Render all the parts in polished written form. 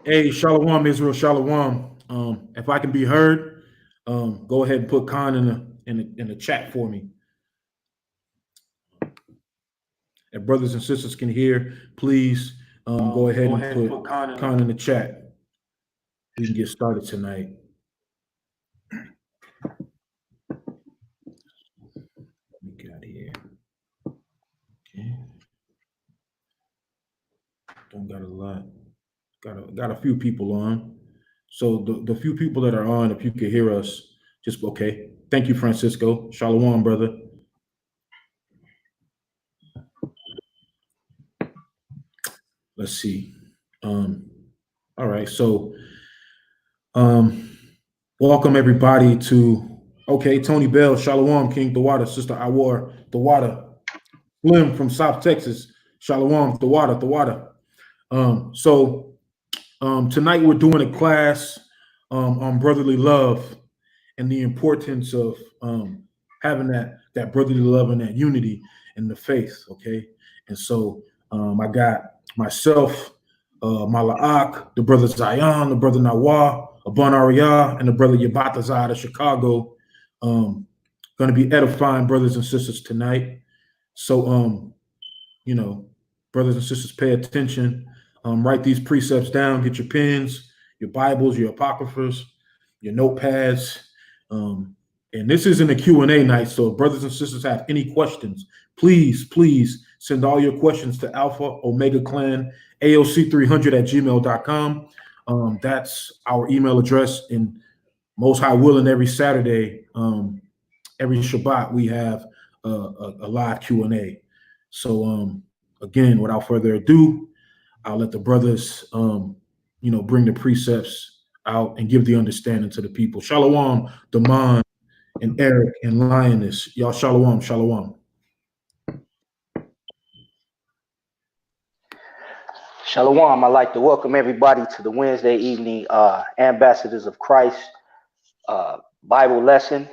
Hey, Shalom, Israel, Shalom. If I can be heard, go ahead and put Khan in the chat for me. If brothers and sisters can hear, please go ahead and put Khan in the chat. We can get started tonight. We got here. Okay. Don't got a lot. Got a few people on. So the few people that are on, if you could hear us, just okay. Thank you, Francisco. Shalom, brother. Let's see. All right. So welcome everybody to Tony Bell, Shalom, King Thawada, Sister Awar, Thawada, Slim from South Texas, Shalom, Thawada. Tonight we're doing a class on brotherly love and the importance of having that brotherly love and that unity in the faith. Okay, and so I got myself, Mala'ak, the brother Zion, the brother Nawah, Abun Ariyah, and the brother Yabatazah out of Chicago. Going to be edifying brothers and sisters tonight. So, brothers and sisters, pay attention. Write these precepts down. Get your pens, your Bibles, your apocryphas, your notepads. And this isn't a Q&A night, so if brothers and sisters have any questions, please send all your questions to Alpha Omega Clan AOC300@gmail.com. That's our email address. And Most High willing, every Saturday, every Shabbat, we have a live Q&A. So again, without further ado, I'll let the brothers, bring the precepts out and give the understanding to the people. Shalom, Daman, and Eric, and Lioness. Y'all, shalom. Shalom. I'd like to welcome everybody to the Wednesday evening Ambassadors of Christ Bible lesson.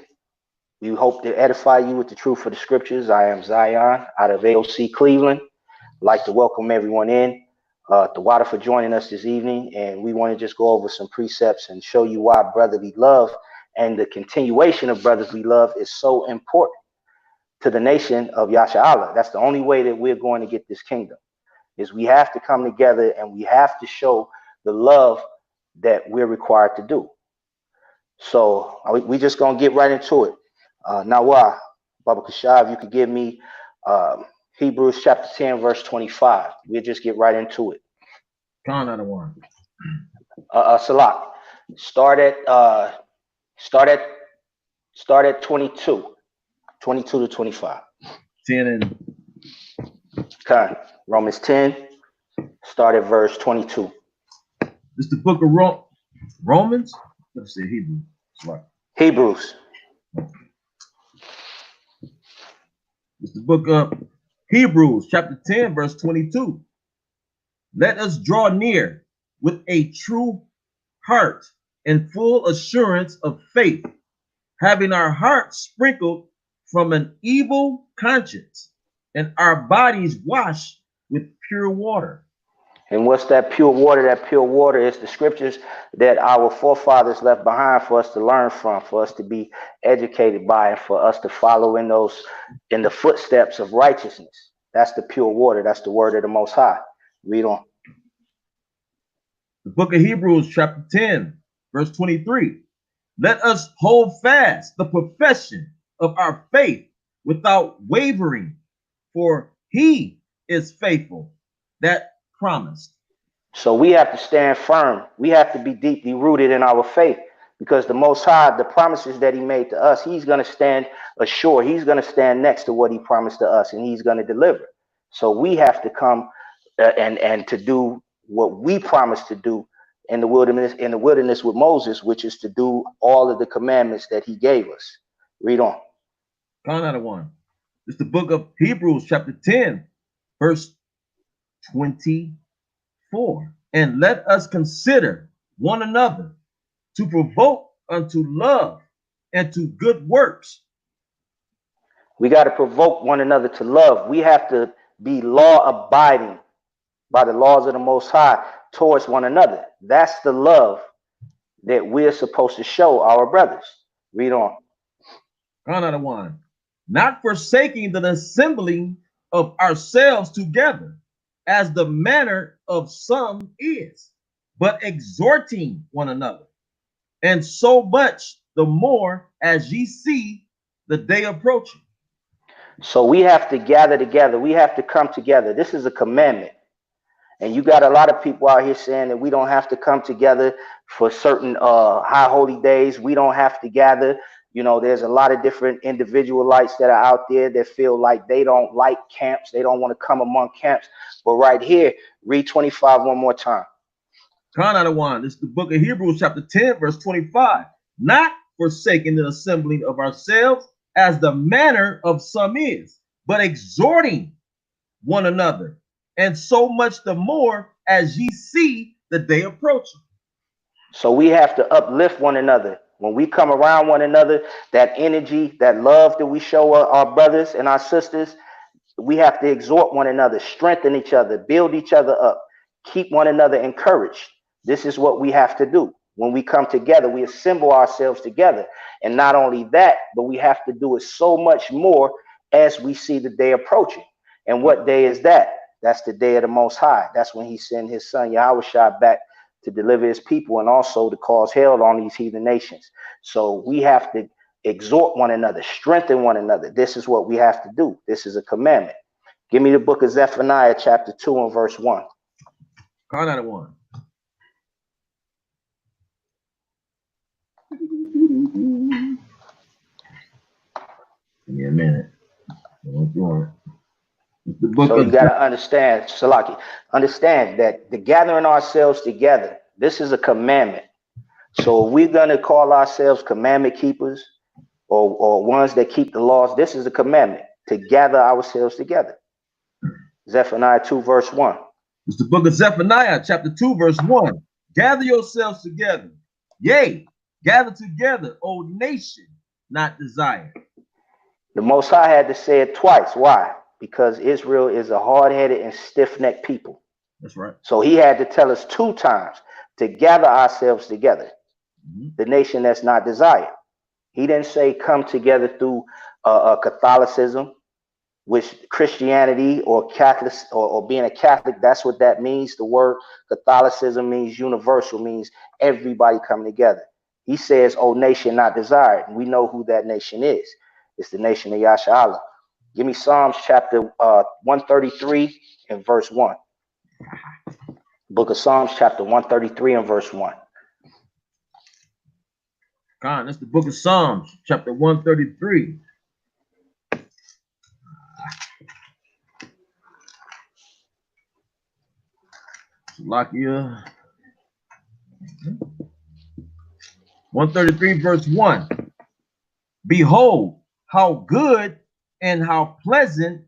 We hope to edify you with the truth of the scriptures. I am Zion out of AOC Cleveland. I'd like to welcome everyone in. Thawada for joining us this evening, and we want to just go over some precepts and show you why brotherly love and the continuation of brotherly love is so important to the nation of Yasha'Allah. That's the only way that we're going to get this kingdom. Is we have to come together and we have to show the love that we're required to do. So we just gonna get right into it. Nawah, Baba Kashav, you could give me Hebrews chapter 10, verse 25. We'll just get right into it. Khan out of one. Salak, start at 22 to 25. 10 and Okay. Romans 10, start at verse 22. it's the book of Romans. Let's say Hebrew. Right. Hebrews. It's the book of Hebrews, chapter 10, verse 22. Let us draw near with a true heart and full assurance of faith, having our hearts sprinkled from an evil conscience and our bodies washed with pure water. And what's that pure water? That pure water is the scriptures that our forefathers left behind for us to learn from, for us to be educated by, and for us to follow in the footsteps of righteousness. That's the pure water. That's the word of the Most High. Read on. The book of Hebrews, chapter 10, verse 23. Let us hold fast the profession of our faith without wavering, for he is faithful that promised. So we have to stand firm. We have to be deeply rooted in our faith, because the Most High, the promises that he made to us, he's going to stand assured. He's going to stand next to what he promised to us, and he's going to deliver. So we have to come and to do what we promised to do in the wilderness with Moses, which is to do all of the commandments that he gave us. Read on. Count out of one. It's the book of Hebrews, chapter 10, verse 24. And let us consider one another to provoke unto love and to good works. We got to provoke one another to love. We have to be law abiding by the laws of the Most High. towards one another. That's the love that we're supposed to show our brothers. Read on. Another one. Not forsaking the assembling of ourselves together, as the manner of some is, but exhorting one another, and so much the more as ye see the day approaching. So we have to gather together. We have to come together. This is a commandment. And you got a lot of people out here saying that we don't have to come together for certain high holy days. We don't have to gather. You know, there's a lot of different individualites that are out there that feel like they don't like camps. They don't want to come among camps. But right here, read 25 one more time. Another one. This is the book of Hebrews, chapter 10, verse 25. Not forsaking the assembling of ourselves, as the manner of some is, but exhorting one another, and so much the more as ye see the day approaching. So we have to uplift one another. When we come around one another, that energy, that love that we show our brothers and our sisters, we have to exhort one another, strengthen each other, build each other up, keep one another encouraged. This is what we have to do. When we come together, we assemble ourselves together. And not only that, but we have to do it so much more as we see the day approaching. And what day is that? That's the day of the Most High. That's when he sent his son Yahushua back to deliver his people and also to cause hell on these heathen nations. So we have to exhort one another, strengthen one another. This is what we have to do. This is a commandment. Give me the book of Zephaniah, chapter 2 and verse 1. Another one. Give me a minute. The book So of you got to understand, Salaki, understand that the gathering ourselves together, this is a commandment. So if we're going to call ourselves commandment keepers or ones that keep the laws, this is a commandment to gather ourselves together. Zephaniah 2 verse 1. It's the book of Zephaniah, chapter 2, verse 1. Gather yourselves together. Yea, gather together, O nation, not desired. The Most High had to say it twice. Why? Because Israel is a hard-headed and stiff-necked people. That's right. So he had to tell us 2 times to gather ourselves together. The nation that's not desired. He didn't say come together through Catholicism, which Christianity or Catholic or being a Catholic, that's what that means. The word Catholicism means universal, means everybody coming together. He says, "Oh, nation not desired." And we know who that nation is. It's the nation of Yasha. Give me Psalms chapter 133 and verse 1. Book of Psalms chapter 133 and verse 1. God, that's the book of Psalms, chapter 133. Salakia. 133 verse 1. Behold, how good and how pleasant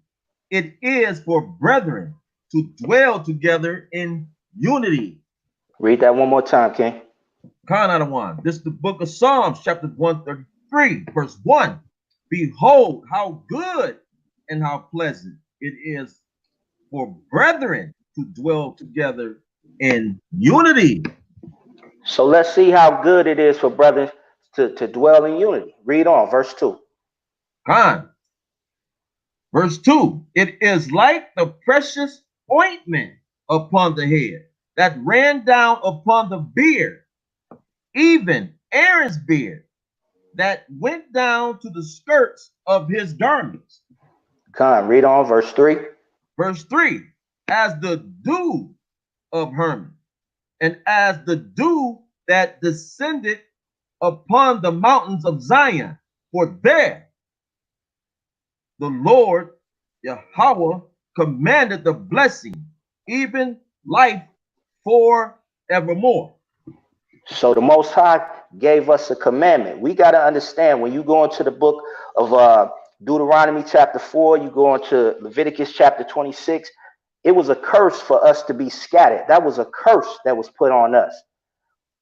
it is for brethren to dwell together in unity. Read that one more time, King. One. This is the book of Psalms, chapter 133, verse 1. Behold, how good and how pleasant it is for brethren to dwell together in unity. So let's see how good it is for brothers to dwell in unity. Read on, verse 2. Verse 2. It is like the precious ointment upon the head that ran down upon the beard, even Aaron's beard, that went down to the skirts of his garments. Read on, verse 3. Verse 3. As the dew of Hermon, and as the dew that descended upon the mountains of Zion, for there the Lord Yahweh commanded the blessing, even life forevermore. So the Most High gave us a commandment. We got to understand, when you go into the book of Deuteronomy chapter 4, you go into Leviticus chapter 26, it was a curse for us to be scattered. That was a curse that was put on us.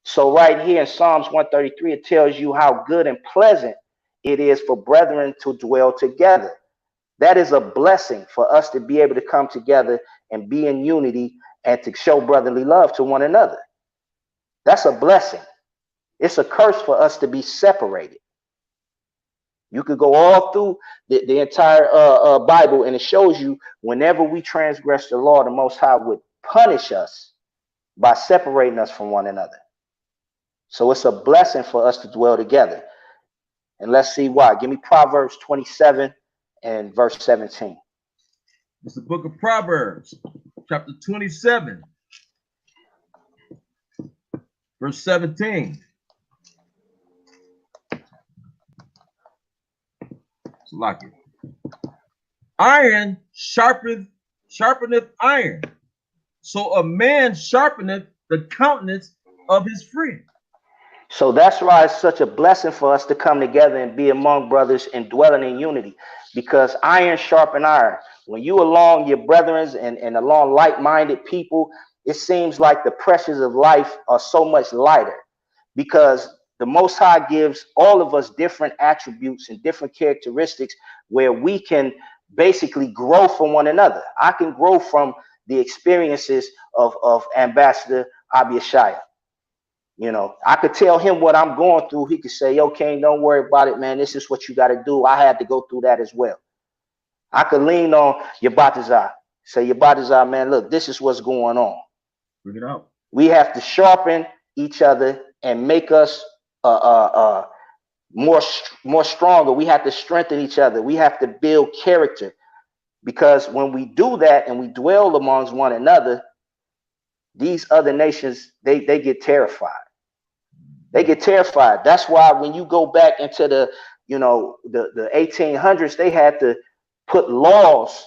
So right here in Psalms 133, it tells you how good and pleasant it is for brethren to dwell together. That is a blessing for us to be able to come together and be in unity and to show brotherly love to one another. That's a blessing. It's a curse for us to be separated. You could go all through the entire Bible, and it shows you whenever we transgress the law, the Most High would punish us by separating us from one another. So it's a blessing for us to dwell together. And let's see why. Give me Proverbs 27 and verse 17. It's the book of Proverbs, chapter 27, verse 17. It's like it. Iron sharpeneth iron, so a man sharpeneth the countenance of his friend. So that's why it's such a blessing for us to come together and be among brothers and dwelling in unity, because iron sharpen iron. When you along your brethren and along like-minded people, it seems like the pressures of life are so much lighter, because the Most High gives all of us different attributes and different characteristics where we can basically grow from one another. I can grow from the experiences of Ambassador Abiyashaya. You know, I could tell him what I'm going through. He could say, yo, King, don't worry about it, man. This is what you got to do. I had to go through that as well. I could lean on Yabatazar. Say, Yabatazar, man, look, this is what's going on. Bring it out. We have to sharpen each other and make us more stronger. We have to strengthen each other. We have to build character, because when we do that and we dwell amongst one another, these other nations, they get terrified. They get terrified. That's why when you go back into the 1800s, they had to put laws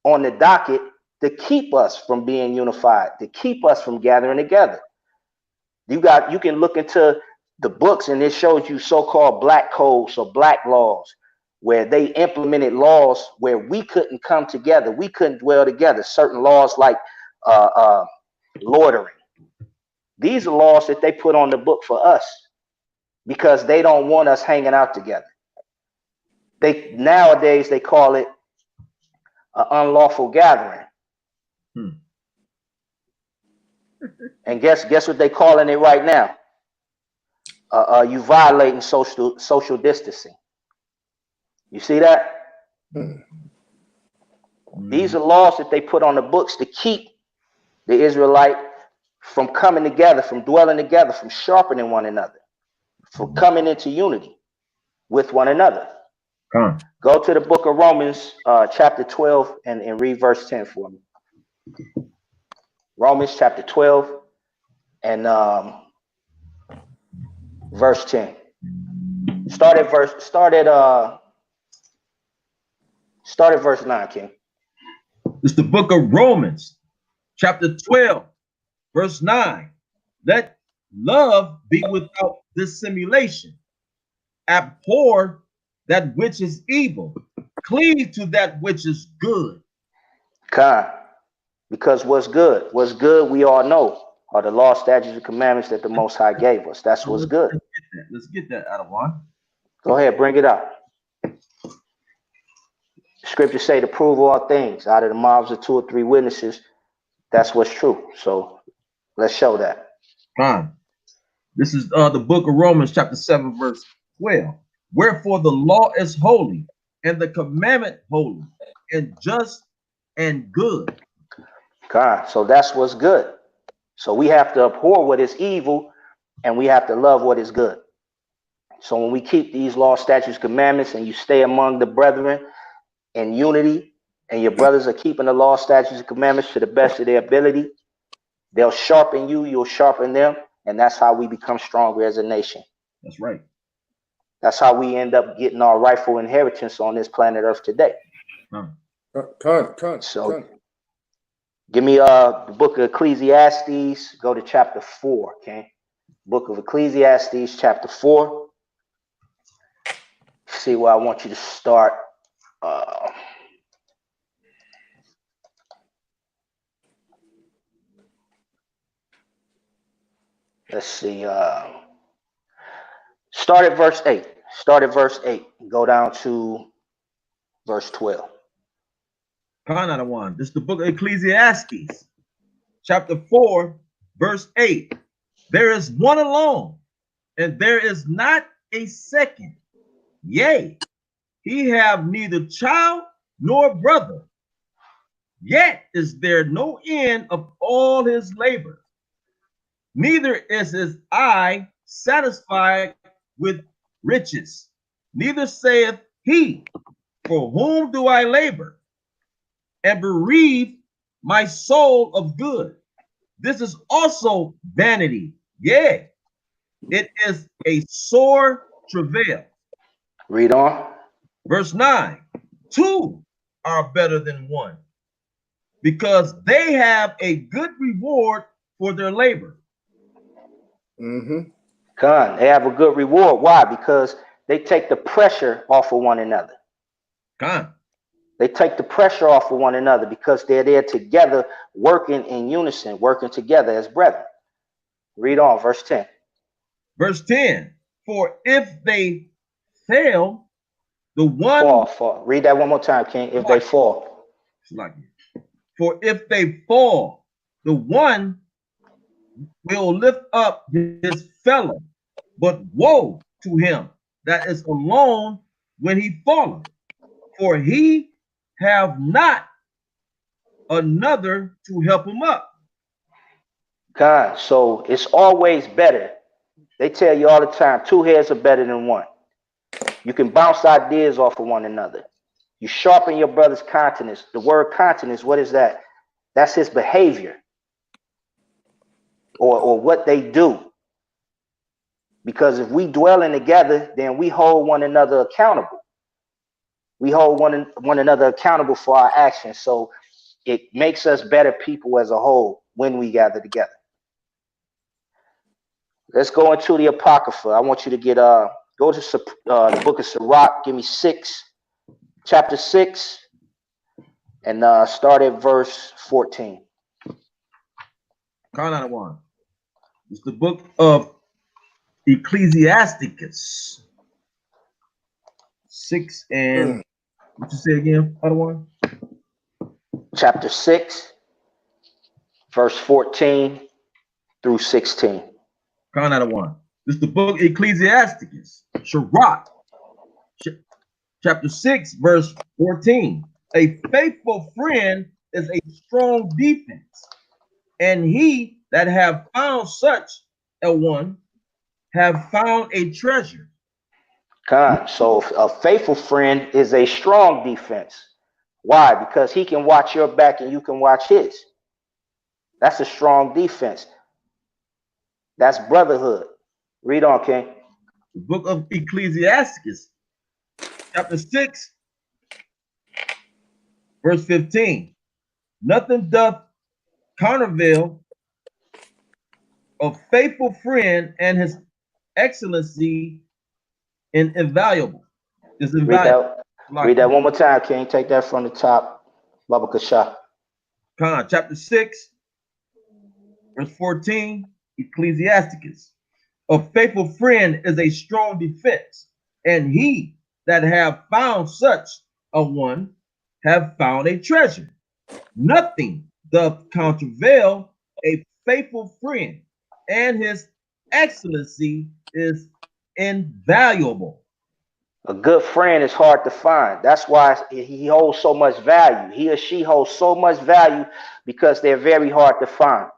on the docket to keep us from being unified, to keep us from gathering together. You can look into the books, and it shows you so-called black codes or black laws, where they implemented laws where we couldn't come together, we couldn't dwell together. Certain laws like loitering. These are laws that they put on the book for us because they don't want us hanging out together. Nowadays they call it an unlawful gathering. And guess what they calling it right now? You violating social distancing. You see that? These are laws that they put on the books to keep the Israelite from coming together, from dwelling together, from sharpening one another, from coming into unity with one another. Go to the book of Romans, chapter 12, and read verse 10 for me. Romans chapter 12 and verse 10. Start at verse 9, King. It's the book of Romans, chapter 12, verse 9. Let love be without dissimulation. Abhor that which is evil. Cleave to that which is good. Because what's good we all know are the law, statutes, and commandments that the Most High gave us. That's what's good. Let's get that out of one. Go ahead, bring it out. Scripture say to prove all things out of the mouths of 2 or 3 witnesses. That's what's true. So let's show that. This is the book of Romans, chapter 7, verse 12. Wherefore the law is holy, and the commandment holy, and just and good. So that's what's good. So we have to abhor what is evil, and we have to love what is good. So when we keep these law, statutes, commandments, and you stay among the brethren in unity, and your brothers are keeping the law, statutes, and commandments to the best of their ability, they'll sharpen you, you'll sharpen them, and that's how we become stronger as a nation. That's right. That's how we end up getting our rightful inheritance on this planet Earth today. Give me the book of Ecclesiastes. Go to chapter 4, okay? Book of Ecclesiastes, chapter 4. See where I want you to start. Let's see. Start at verse 8. Go down to verse 12. This is the book of Ecclesiastes, chapter 4, verse 8. There is one alone, and there is not a second. Yea, he have neither child nor brother. Yet is there no end of all his labor. Neither is his eye satisfied with riches. Neither saith he, for whom do I labor, and bereave my soul of good? This is also vanity. Yea, it is a sore travail. Read on. Verse 9, two are better than one, because they have a good reward for their labor. Con, they have a good reward. Why? Because they take the pressure off of one another. Con. They take the pressure off of one another because they're there together, working in unison, working together as brethren. Read on, verse 10. Verse 10, for if they fail, the one fall. Read that one more time, King. If they fall. For if they fall, the one will lift up his fellow, but woe to him that is alone when he falleth, for he have not another to help him up. God, so it's always better. They tell you all the time, two heads are better than one. You can bounce ideas off of one another. You sharpen your brother's countenance. The word countenance, what is that? That's his behavior or what they do. Because if we dwelling together, then we hold one another accountable. We hold one another accountable for our actions. So it makes us better people as a whole when we gather together. Let's go into the Apocrypha. I want you to get go to the book of Sirach. Give me chapter 6, and start at verse 14. Count out of one. It's the book of Ecclesiasticus 6 and what you say again, other one? Chapter 6, verse 14 through 16. Count out of one. This is the book Ecclesiasticus, Sirach, chapter 6, verse 14. A faithful friend is a strong defense, and he that have found such a one have found a treasure. God, so a faithful friend is a strong defense. Why? Because he can watch your back and you can watch his. That's a strong defense. That's brotherhood. Read on, King. The book of Ecclesiasticus, chapter 6, verse 15. Nothing doth countervail a faithful friend, and his excellency is invaluable. Read that one more time, King. Take that from the top. Baba Kasha. Khan, chapter 6, verse 14, Ecclesiasticus. A faithful friend is a strong defense, and he that have found such a one have found a treasure. Nothing doth countervail a faithful friend, and his excellency is invaluable. A good friend is hard to find. That's why he holds so much value. He or she holds so much value because they're very hard to find.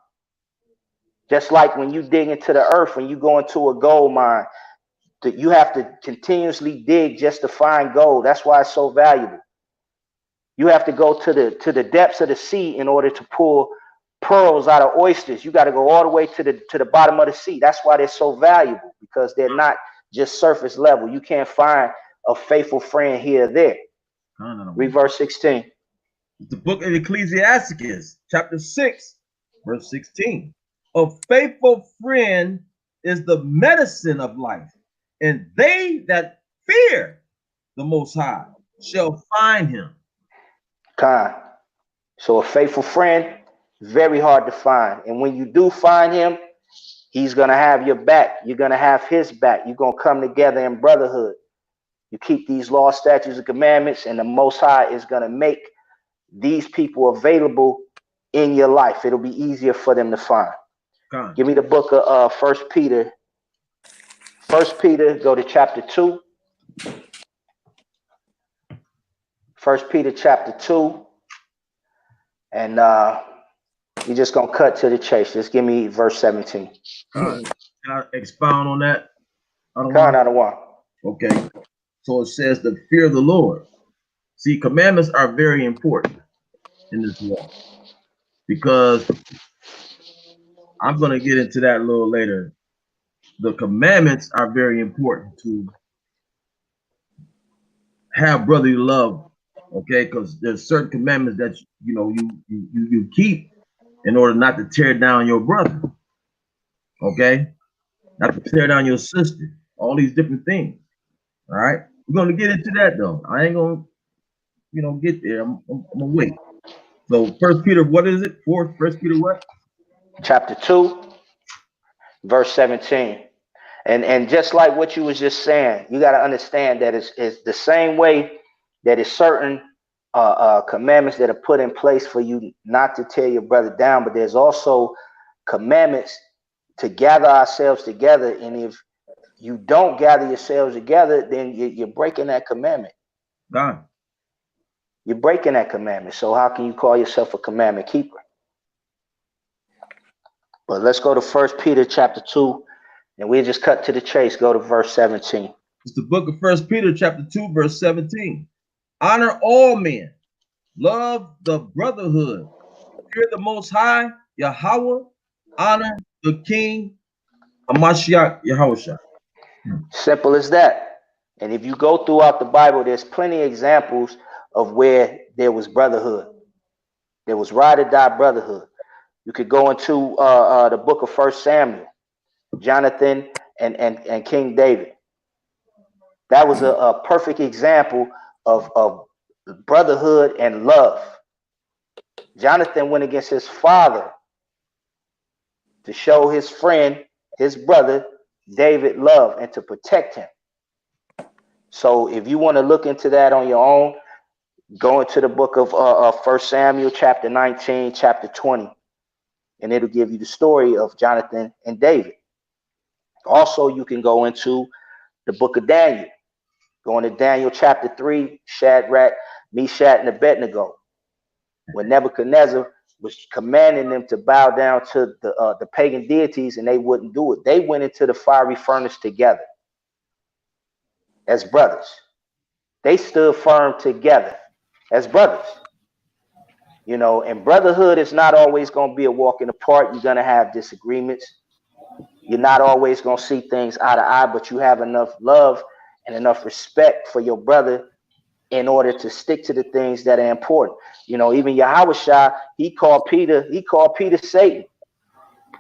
Just like when you dig into the earth, when you go into a gold mine, you have to continuously dig just to find gold. That's why it's so valuable. You have to go to the depths of the sea in order to pull pearls out of oysters. You got to go all the way to the bottom of the sea. That's why they're so valuable, because they're not just surface level. You can't find a faithful friend here or there. Read verse 16. The book of Ecclesiasticus, chapter 6, verse 16. A faithful friend is the medicine of life, and they that fear the Most High shall find him. So a faithful friend, very hard to find. And when you do find him, he's going to have your back. You're going to have his back. You're going to come together in brotherhood. You keep these laws, statutes, and commandments, and the Most High is going to make these people available in your life. It'll be easier for them to find. Give me the book of 1 Peter. 1 Peter, go to chapter 2. 1 Peter chapter 2. And you're just going to cut to the chase. Just give me verse 17. Can I expound on that? Okay. So it says the fear of the Lord. See, commandments are very important in this walk, because I'm going to get into that a little later. The commandments are very important to have brotherly love, okay? Because there's certain commandments that you keep in order not to tear down your brother, okay? Not to tear down your sister. All these different things. All right, we're going to get into that though. I ain't going to, get there. I'm gonna wait. So 1 Peter, what is it? 1 Peter what? Chapter 2, verse 17. And just like what you was just saying, you got to understand that it's the same way that it's certain commandments that are put in place for you not to tear your brother down, but there's also commandments to gather ourselves together. And if you don't gather yourselves together, then you're breaking that commandment. God. You're breaking that commandment. So how can you call yourself a commandment keeper? But let's go to 1 Peter chapter 2, and we'll just cut to the chase. Go to verse 17. It's the book of 1 Peter chapter 2, verse 17. Honor all men. Love the brotherhood. Fear the Most High, Yahweh. Honor the King, Hamashiach, Yahushua. Simple as that. And if you go throughout the Bible, there's plenty of examples of where there was brotherhood. There was ride or die brotherhood. You could go into the book of 1 Samuel, Jonathan and King David. That was a perfect example of brotherhood and love. Jonathan went against his father to show his friend, his brother, David love and to protect him. So if you want to look into that on your own, go into the book of 1 Samuel chapter 19, chapter 20, and it'll give you the story of Jonathan and David. Also, you can go into the book of Daniel. Go into Daniel chapter 3, Shadrach, Meshach, and Abednego. When Nebuchadnezzar was commanding them to bow down to the pagan deities and they wouldn't do it, they went into the fiery furnace together as brothers. They stood firm together as brothers. And brotherhood is not always going to be a walk in the park. You're going to have disagreements. You're not always going to see things eye to eye, but you have enough love and enough respect for your brother in order to stick to the things that are important. Even Yahushua, he called Peter Satan,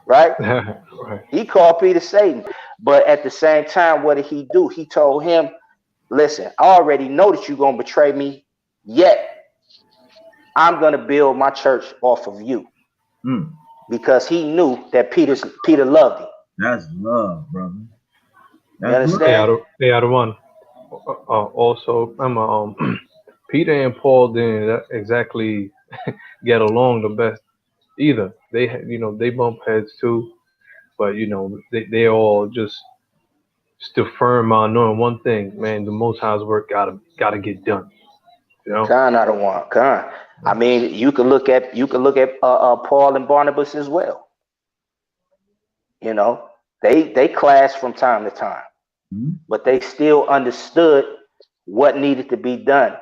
right? Right. He called Peter Satan. But at the same time, what did he do? He told him, listen, I already know that you're going to betray me, yet I'm going to build my church off of you. Because he knew that Peter loved him. That's love, brother. You understand? They are the one. Also, Peter and Paul didn't exactly get along the best either. They bump heads too, but they all just still firm on knowing one thing, man. The Most High's work gotta get done. Khan, I don't want Khan. I mean, you can look at Paul and Barnabas as well. They clashed from time to time, but they still understood what needed to be done,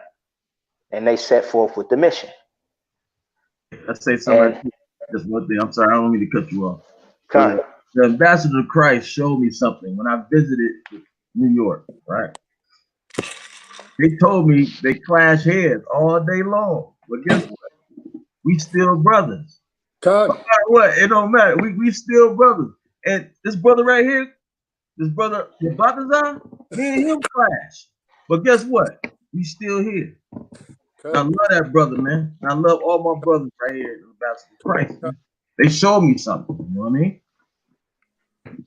and they set forth with the mission. Let's say something. Just one thing. I'm sorry, I don't mean to cut you off. The ambassador of Christ showed me something when I visited New York, right? They told me they clash heads all day long. But guess what? We still brothers. No matter what? It don't matter. We still brothers. And this brother right here, this brother, Balthazar, me and him clash. But guess what? We still here. I love that brother, man. I love all my brothers right here in the Ambassador of Christ. Man. They showed me something. You know what I mean?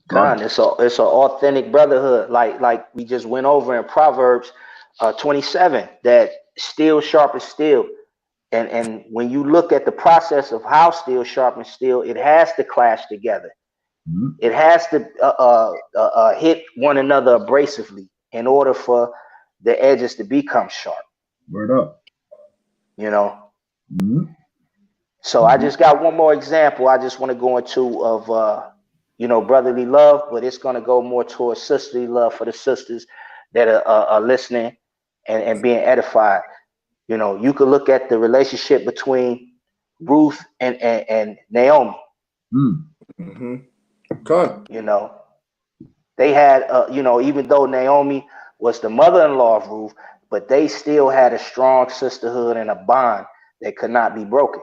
God, it's an authentic brotherhood, like we just went over in Proverbs 27, that steel sharpens steel. And when you look at the process of how steel sharpens steel, it has to clash together. Mhm. It has to hit one another abrasively in order for the edges to become sharp. Word up. You know. Mhm. So I just got one more example. I just want to go into of brotherly love, but it's going to go more towards sisterly love for the sisters that are listening and being edified. You know, you could look at the relationship between Ruth and Naomi. Mm-hmm. Con. You know, they had, even though Naomi was the mother-in-law of Ruth, but they still had a strong sisterhood and a bond that could not be broken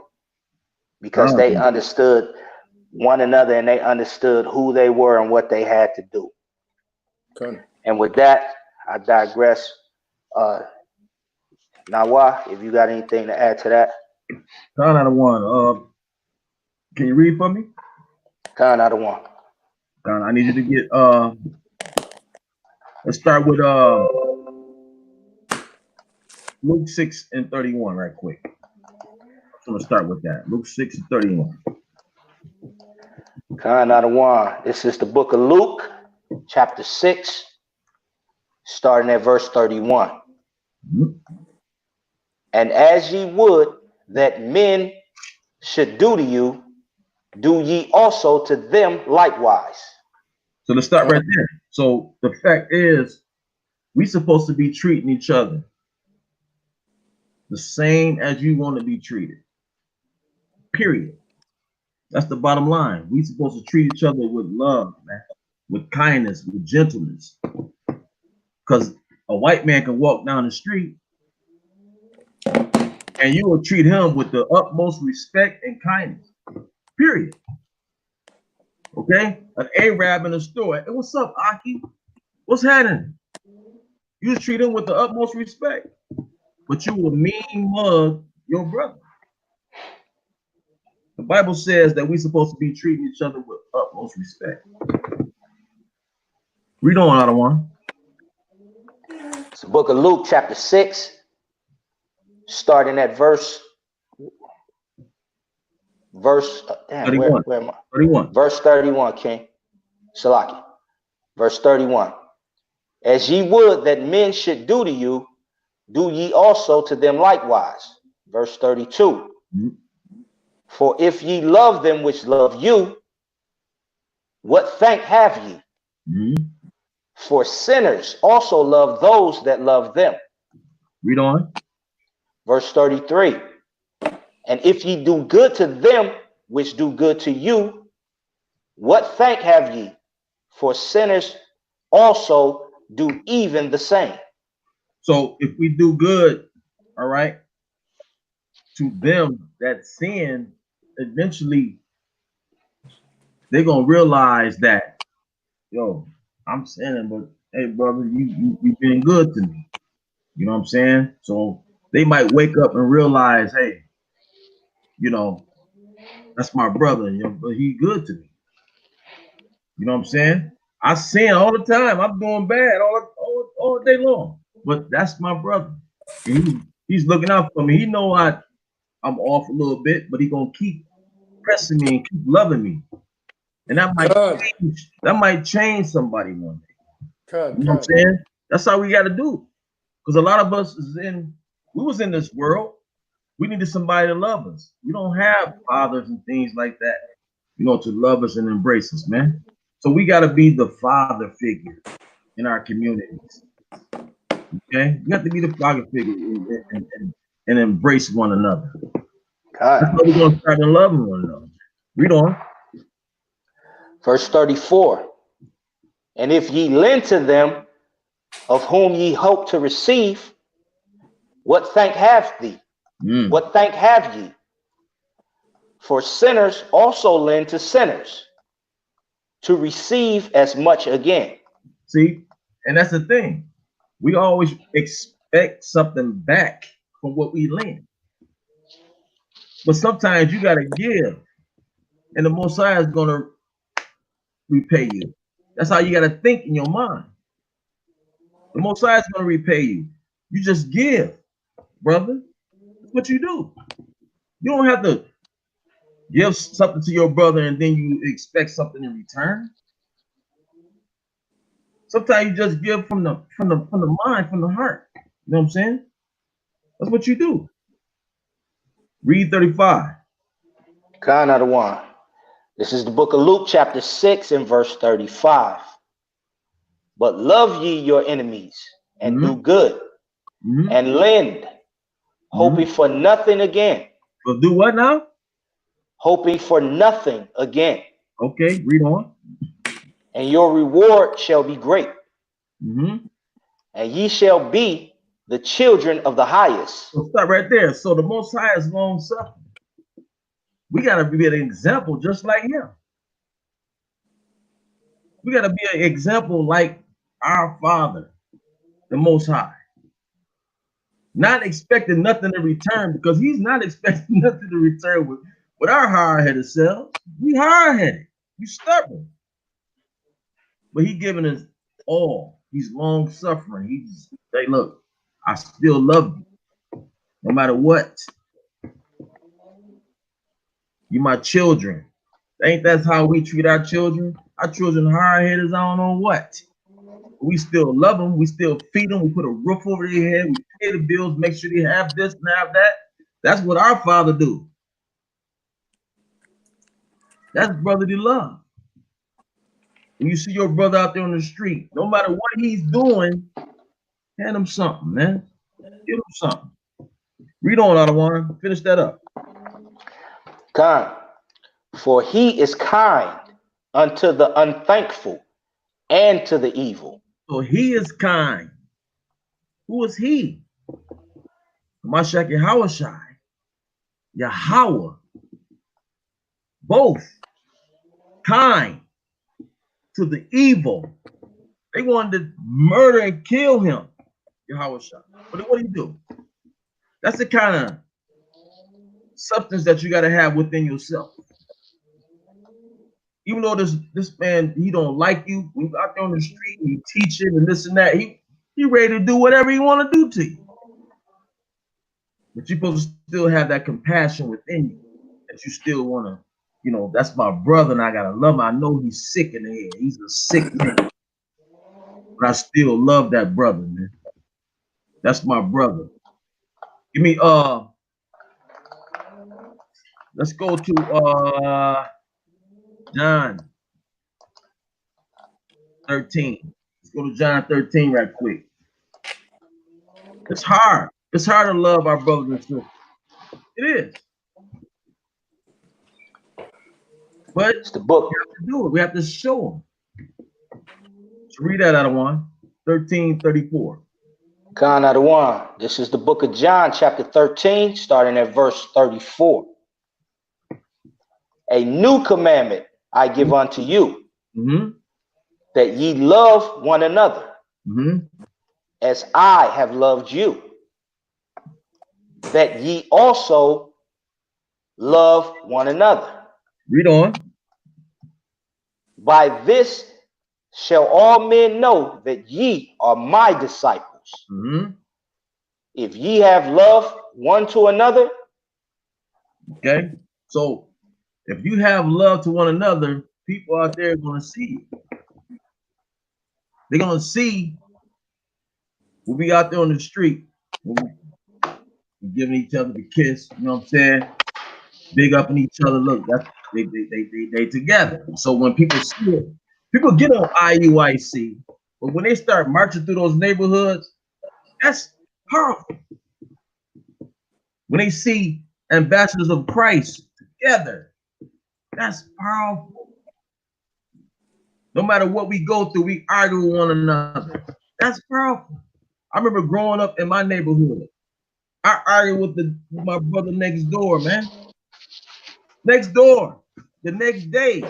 because Con. they understood one another and they understood who they were and what they had to do. Con. And with that, I digress. Nawa, if you got anything to add to that, Con out of one. Can you read for me? turn out of one. Con, I need you to get let's start with Luke 6 and 31 right quick. I'm gonna start with that. Luke 6 and 31. Turn out of one. This is the book of Luke, chapter 6, starting at verse 31. Mhm. And as ye would that men should do to you, do ye also to them likewise. So let's start right there. So the fact is, we supposed to be treating each other the same as you want to be treated. Period. That's the bottom line. We supposed to treat each other with love, man, with kindness, with gentleness. Because a white man can walk down the street and you will treat him with the utmost respect and kindness. Period. Okay? An Arab in the store. Hey, what's up, Aki? What's happening? You just treat him with the utmost respect. But you will mean mug your brother. The Bible says that we're supposed to be treating each other with utmost respect. Read on, out of one. It's the book of Luke, chapter 6, starting at verse 31. where am I? 31. Verse 31, King. Salaki. Verse 31. As ye would that men should do to you, do ye also to them likewise. Verse 32. Mhm. For if ye love them which love you, what thank have ye? Mhm. For sinners also love those that love them. Read on. Verse 33. And if ye do good to them which do good to you, what thank have ye? For sinners also do even the same. So if we do good, all right, to them that sin, eventually they're gonna realize that, yo, I'm sinning, but hey, brother, you been good to me. You know what I'm saying? So they might wake up and realize, hey, you know, that's my brother, but he good to me. You know what I'm saying? I sin all the time. I'm doing bad all day long. But that's my brother. And he's looking out for me. He know I'm off a little bit, but he gonna keep pressing me and keep loving me. And Con. that might change somebody one day. Con. You know what I'm Con. saying? That's how we gotta do. Because a lot of us we was in this world. We needed somebody to love us. We don't have fathers and things like that, to love us and embrace us, man. So we got to be the father figure in our communities. Okay, we have to be the father figure and embrace one another. That's how God. we're gonna start loving one another. Read on. Verse 34. And if ye lend to them of whom ye hope to receive, what thank have thee? Mm. What thank have ye? For sinners also lend to sinners to receive as much again. See, and that's the thing. We always expect something back from what we lend, but sometimes you gotta give, and the Messiah is gonna repay you. That's how you gotta think in your mind. The Messiah is gonna repay you. You just give, brother. what you do. You don't have to give something to your brother and then you expect something in return. Sometimes you just give from the mind, from the heart. You know what I'm saying? That's what you do. Read 35. Khan Adawan. This is the book of Luke, chapter 6 and verse 35. But love ye your enemies and do good and lend, hoping for nothing again. But do what now? Hoping for nothing again. Okay, read on. And your reward shall be great. And ye shall be the children of the highest. So stop right there. So the Most High is long suffering. We got to be an example just like him. We got to be an example like our Father, the Most High. Not expecting nothing in return, because he's not expecting nothing to return with our hard-headed selves. We hard-headed. We stubborn. But he giving us all. He's long-suffering. He's say, look, I still love you, no matter what. You my children. Ain't that's how we treat our children? Our children hard-headed as I don't know what. We still love them. We still feed them. We put a roof over their head. We pay the bills, make sure they have this and have that. That's what our Father do. That's brotherly love. When you see your brother out there on the street, no matter what he's doing, hand him something, man. Give him something. Read on, Adawan. Finish that up. Khan. For he is kind unto the unthankful and to the evil. So he is kind. Who is he? Mashiach Yahushai. Yahweh. Both. Kind to the evil. They wanted to murder and kill him. Yahushai. But what do you do? That's the kind of substance that you got to have within yourself. Even though this man, he don't like you, when you out there on the street, he teaching and this and that, he ready to do whatever he want to do to you. But you're supposed to still have that compassion within you, that you still want to, you know, that's my brother and I got to love him. I know he's sick in the head. He's a sick man. But I still love that brother, man. That's my brother. Give me, let's go to, John 13. Let's go to John 13 right quick. It's hard. It's hard to love our brothers and sisters. It is. But It's the book. we have to do it. We have to show them. So read that out of 13:34. Khan Adawan. This is the book of John, chapter 13, starting at verse 34. A new commandment I give unto you, that ye love one another, as I have loved you, that ye also love one another. Read on. By this shall all men know that ye are my disciples, if ye have love one to another. Okay, so if you have love to one another, people out there are going to see you. They're going to see we'll be out there on the street, we're giving each other the kiss, you know what I'm saying? Big up in each other. Look, that's they together. So when people see it, people get on IUIC, but when they start marching through those neighborhoods, that's powerful. When they see ambassadors of Christ together, that's powerful. No matter what we go through, we argue with one another. That's powerful. I remember growing up in my neighborhood. I argued with my brother next door, man. Next door. The next day,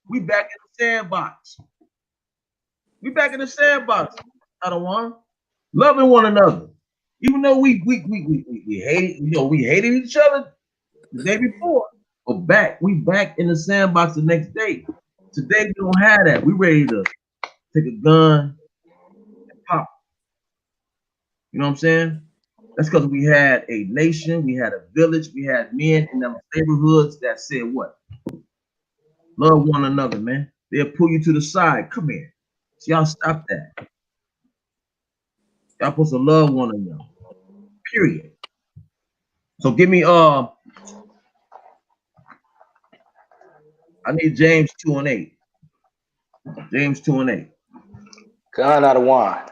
we back in the sandbox. We back in the sandbox. I don't want loving one another. Even though we hated, you know, we hated each other the day before. But we back in the sandbox the next day. Today we don't have that. We ready to take a gun and pop. You know what I'm saying? That's because we had a nation, we had a village, we had men in those neighborhoods that said what? Love one another, man. They'll pull you to the side. Come here. So y'all stop that. Y'all supposed to love one another. Period. So give me I need James 2:8. James 2:8. Khan Adawan.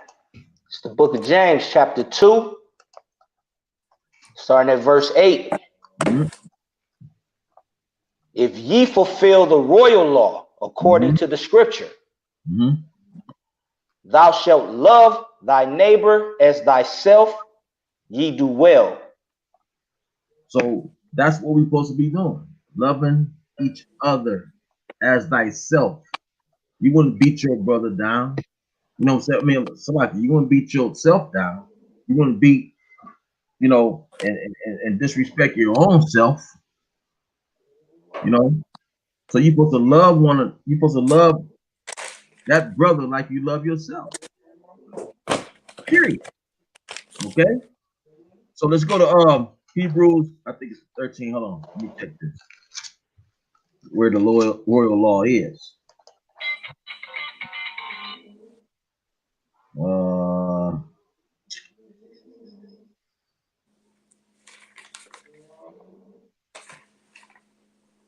It's the book of James, chapter 2, starting at verse 8. Mm-hmm. If ye fulfill the royal law according to the scripture, Mm-hmm. thou shalt love thy neighbor as thyself, ye do well. So that's what we're supposed to be doing. Loving each other as thyself. You wouldn't beat your brother down. You know what I'm saying? I mean, somebody, you wouldn't beat yourself down. You wouldn't beat, and disrespect your own self. So you're supposed to love you're supposed to love that brother like you love yourself. Period. Okay? So let's go to Hebrews, I think it's 13. Hold on. Let me check this. Where the royal law is.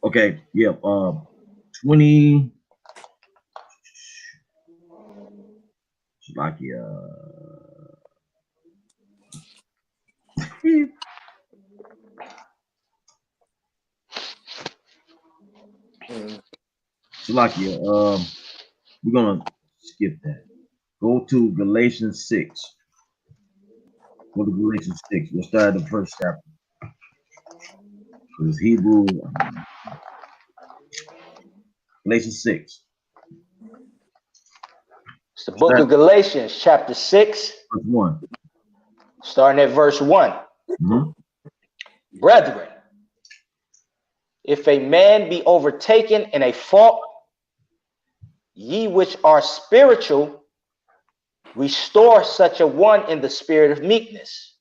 Okay, yeah, 20 Slovakia. Slovakia, we're gonna skip that. Go to Galatians 6. Go to Galatians 6. We'll start at the first chapter. Because Hebrew, Galatians 6. It's the book of Galatians, chapter 6, Verse 1. starting at verse 1. Mm-hmm. Brethren, if a man be overtaken in a fault, ye which are spiritual, restore such a one in the spirit of meekness,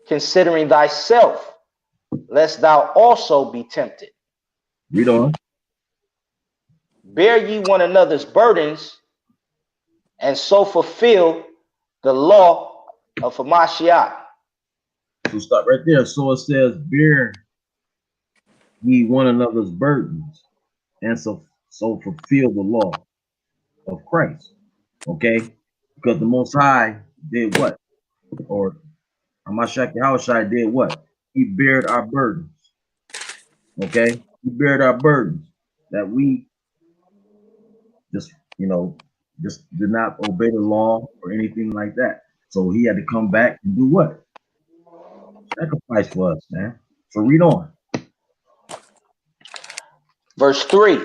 considering thyself, lest thou also be tempted. Read on. Bear ye one another's burdens, and so fulfill the law of Hamashiach. So stop right there. So it says, bear ye one another's burdens, and so fulfill the law of Christ. Okay? Because the Most High did what? Or Hamashiach Yahushua did what? He bared our burdens. Okay? He bared our burdens that we just did not obey the law or anything like that. So he had to come back and do what? Sacrifice for us, man. So read on. Verse 3.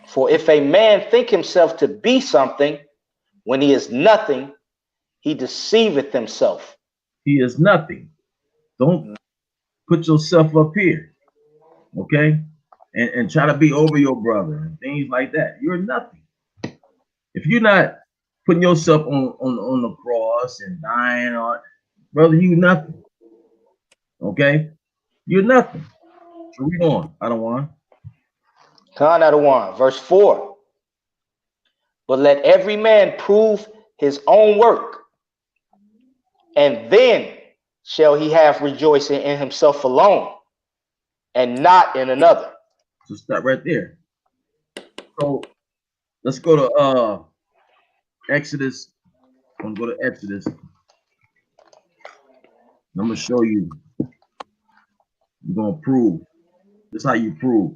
For if a man think himself to be something, when he is nothing, he deceiveth himself. He is nothing. Don't put yourself up here, okay? And try to be over your brother and things like that. You're nothing. If you're not putting yourself on the cross and dying on, brother, you nothing. Okay? You're nothing. So read on. I don't want. Khan Adawan. Verse 4. But let every man prove his own work, and then shall he have rejoicing in himself alone, and not in another. So stop right there. So let's go to Exodus. I'm gonna go to Exodus. I'm gonna show you. You're gonna prove. This is how you prove.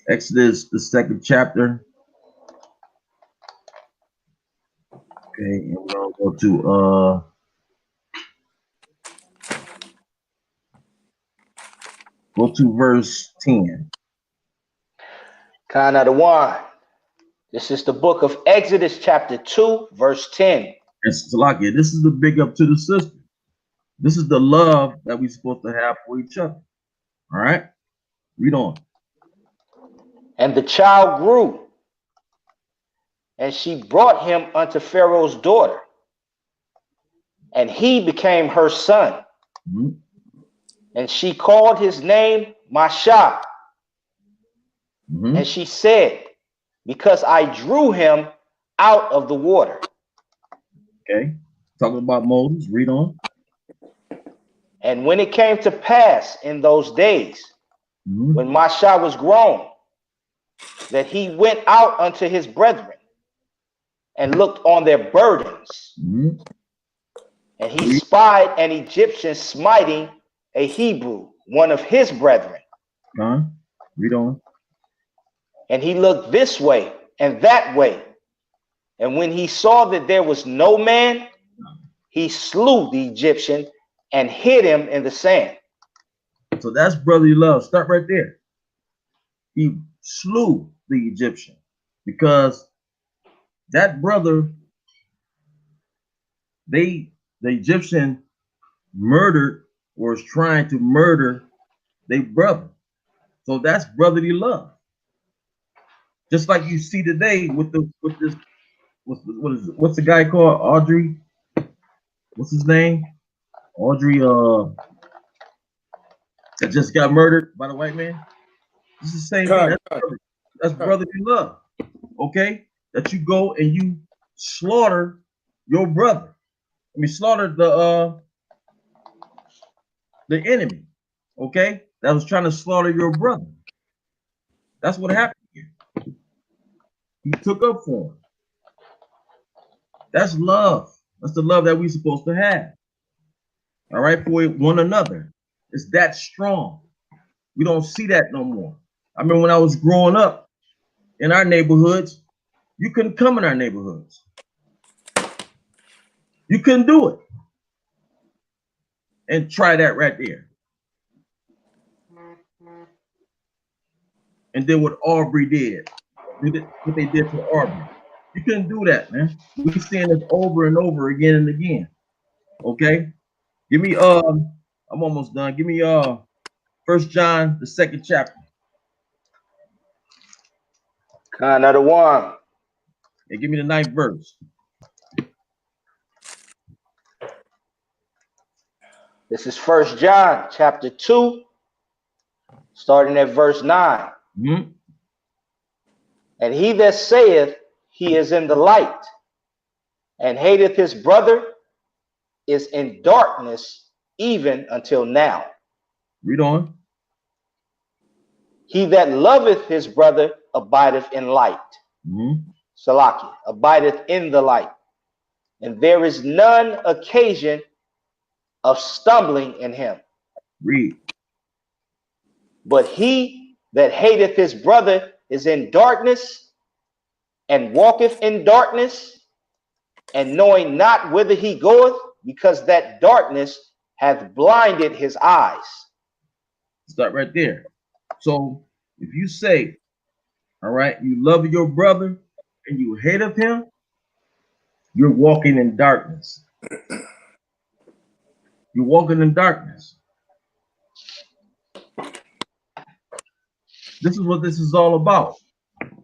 Exodus, the 2nd chapter. Okay, and we're gonna go to verse 10. Khan Adawan. This is the book of Exodus, chapter 2, verse 10. And Salakia, this is the big up to the sister. This is the love that we're supposed to have for each other. All right? Read on. And the child grew, and she brought him unto Pharaoh's daughter, and he became her son. Mm-hmm. And she called his name Mashah. Mm-hmm. And she said, because I drew him out of the water. Okay. Talking about Moses. Read on. And when it came to pass in those days, Mm-hmm. when Mashah was grown, that he went out unto his brethren and looked on their burdens. Mm-hmm. And he spied an Egyptian smiting a Hebrew, one of his brethren. Read on. And he looked this way and that way. And when he saw that there was no man, he slew the Egyptian and hid him in the sand. So that's brotherly love. Start right there. He slew the Egyptian because that brother, the Egyptian murdered or was trying to murder their brother. So that's brotherly love. Just like you see today what's the guy called? Audrey? What's his name? Audrey that just got murdered by the white man. It's the same thing. That's brotherly love. Okay? That you go and you slaughter your brother. I mean slaughter the enemy. Okay? That was trying to slaughter your brother. That's what happened here. He took up for him. That's love. That's the love that we're supposed to have. All right, for one another. It's that strong. We don't see that no more. I remember when I was growing up in our neighborhoods, you couldn't come in our neighborhoods. You couldn't do it. And try that right there. And then what Aubrey did, what they did to Aubrey. You couldn't do that, man. We're seeing this over and over again and again. Okay? Give me I'm almost done. Give me 1 John, the 2nd chapter. Another one. And give me the 9th verse. This is 1 John chapter 2, starting at verse 9. Mm-hmm. And he that saith he is in the light and hateth his brother is in darkness even until now. Read on. He that loveth his brother abideth in light. Mm-hmm. Salaki, abideth in the light. And there is none occasion of stumbling in him. Read. But he that hateth his brother is in darkness and walketh in darkness, and knowing not whither he goeth, because that darkness hath blinded his eyes. Start right there. So if you say, all right, you love your brother and you hate of him, you're walking in darkness. You're walking in darkness. This is what this is all about.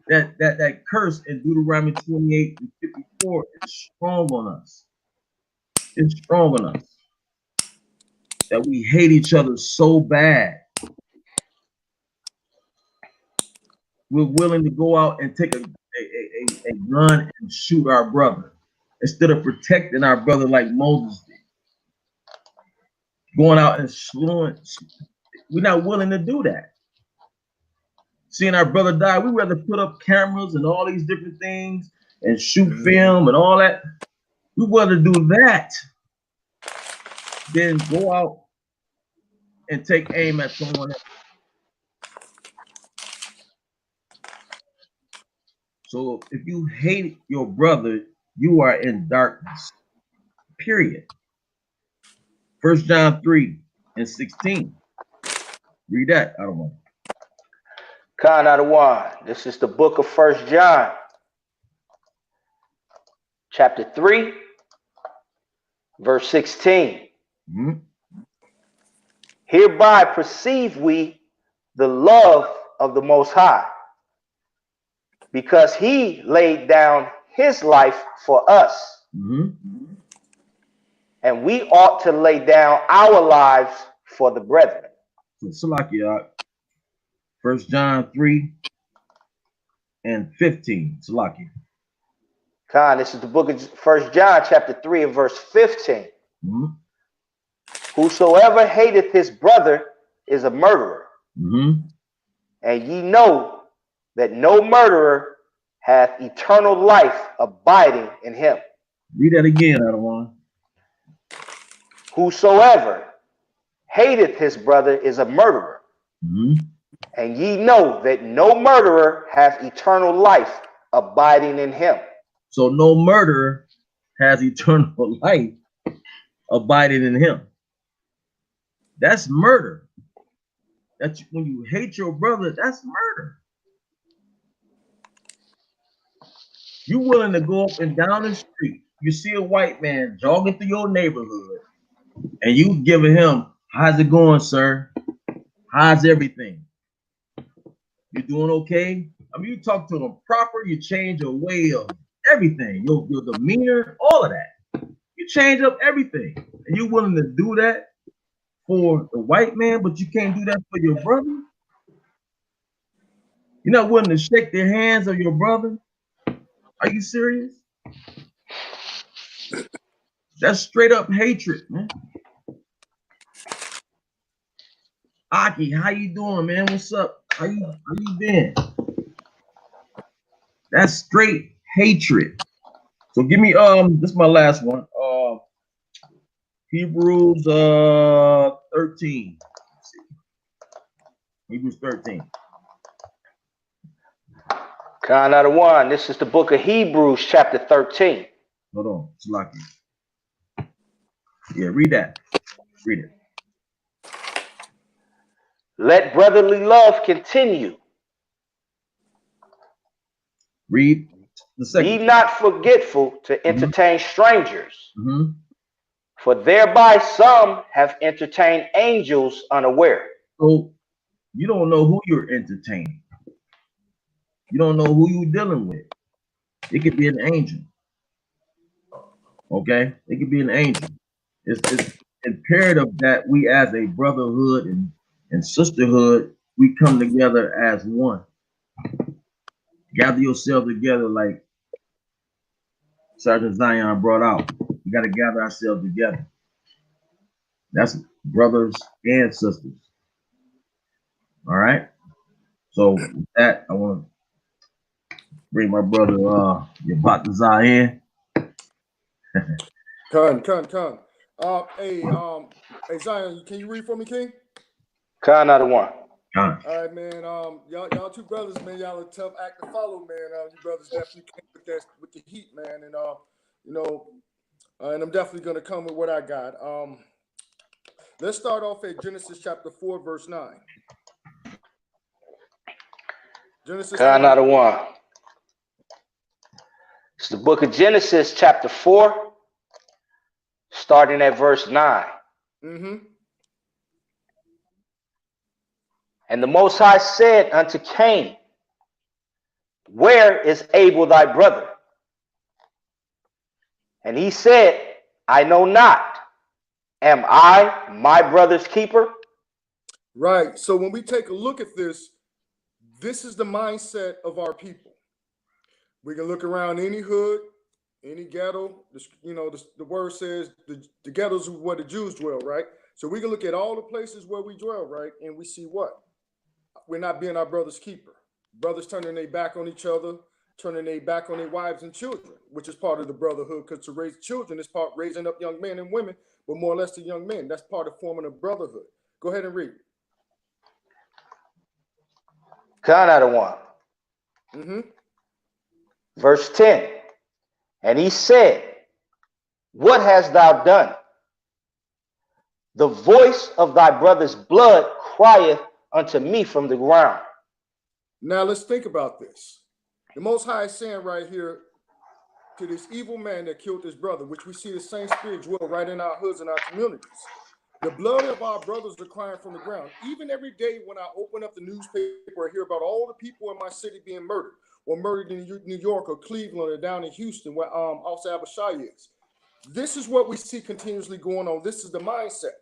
That curse in Deuteronomy 28 and 54 is strong on us. It's strong on us. That we hate each other so bad. We're willing to go out and take a gun and shoot our brother instead of protecting our brother like Moses did. Going out and slewing. We're not willing to do that. Seeing our brother die, we rather put up cameras and all these different things and shoot film and all that. We rather do that than go out and take aim at someone else. So if you hate your brother, you are in darkness. Period. 1 John 3 and 16. Read that. I don't know. Adawan. This is the book of 1 John, chapter 3, Verse 16. Hmm. Hereby perceive we the love of the Most High, because he laid down his life for us, Hmm. and we ought to lay down our lives for the brethren. So Salakia, 1 John 3 and 15. Salakia. Khan, this is the book of 1 John chapter 3 and verse 15. Hmm. Whosoever hateth his brother is a murderer, Hmm. and ye know that no murderer hath eternal life abiding in him. Read that again, Adawan. Whosoever hateth his brother is a murderer, Hmm. and ye know that no murderer hath eternal life abiding in him. So no murderer has eternal life abiding in him. That's murder. That's when you hate your brother, that's murder. You willing to go up and down the street, you see a white man jogging through your neighborhood, and you giving him, how's it going, sir? How's everything? You doing okay? I mean, you talk to him proper, you change your way of everything, your demeanor, all of that. You change up everything. And you willing to do that for the white man, but you can't do that for your brother? You're not willing to shake the hands of your brother? Are you serious? That's straight up hatred, man. Aki, how you doing, man? What's up? How you been? That's straight hatred. So give me this is my last one. Hebrews 13. Let's see. Hebrews 13. Khan out of one. This is the book of Hebrews chapter 13. Hold on, it's lucky. Yeah, read that. Read it. Let brotherly love continue. Read the Be second. not forgetful to entertain strangers, Mm-hmm. for thereby some have entertained angels unaware. So you don't know who you're entertaining. You don't know who you're dealing with. It could be an angel. Okay? It could be an angel. It's imperative that we as a brotherhood and sisterhood, we come together as one. Gather yourself together like Sergeant Zion brought out. We got to gather ourselves together. That's brothers and sisters. All right? So with that, I want to bring my brother Yabat Zion. Con. Hey, Zion, can you read for me, King? Khan out of one. All right, man. Y'all two brothers, man. Y'all a tough act to follow, man. You brothers definitely came with the heat, man. And and I'm definitely gonna come with what I got. Let's start off at Genesis chapter 4, verse 9. Genesis. Khan out of one. It's the book of Genesis chapter 4, starting at verse 9. Mm-hmm. And the Most High said unto Cain, where is Abel thy brother? And he said, I know not. Am I my brother's keeper? Right. So when we take a look at this is the mindset of our people. We can look around any hood, any ghetto. The word says the ghettos are where the Jews dwell, right? So we can look at all the places where we dwell, right? And we see what? We're not being our brother's keeper. Brothers turning their back on each other, turning their back on their wives and children, which is part of the brotherhood, because to raise children is part raising up young men and women, but more or less the young men. That's part of forming a brotherhood. Go ahead and read. Khan out of one. Mm-hmm. Verse 10. And he said, what hast thou done? The voice of thy brother's blood crieth unto me from the ground. Now let's think about this. The Most High is saying right here, to this evil man that killed his brother, which we see the same spirit dwell right in our hoods and our communities. The blood of our brothers are crying from the ground. Even every day when I open up the newspaper, I hear about all the people in my city being murdered, or murdered in New York or Cleveland or down in Houston, where Officer Abishai is. This is what we see continuously going on. This is the mindset,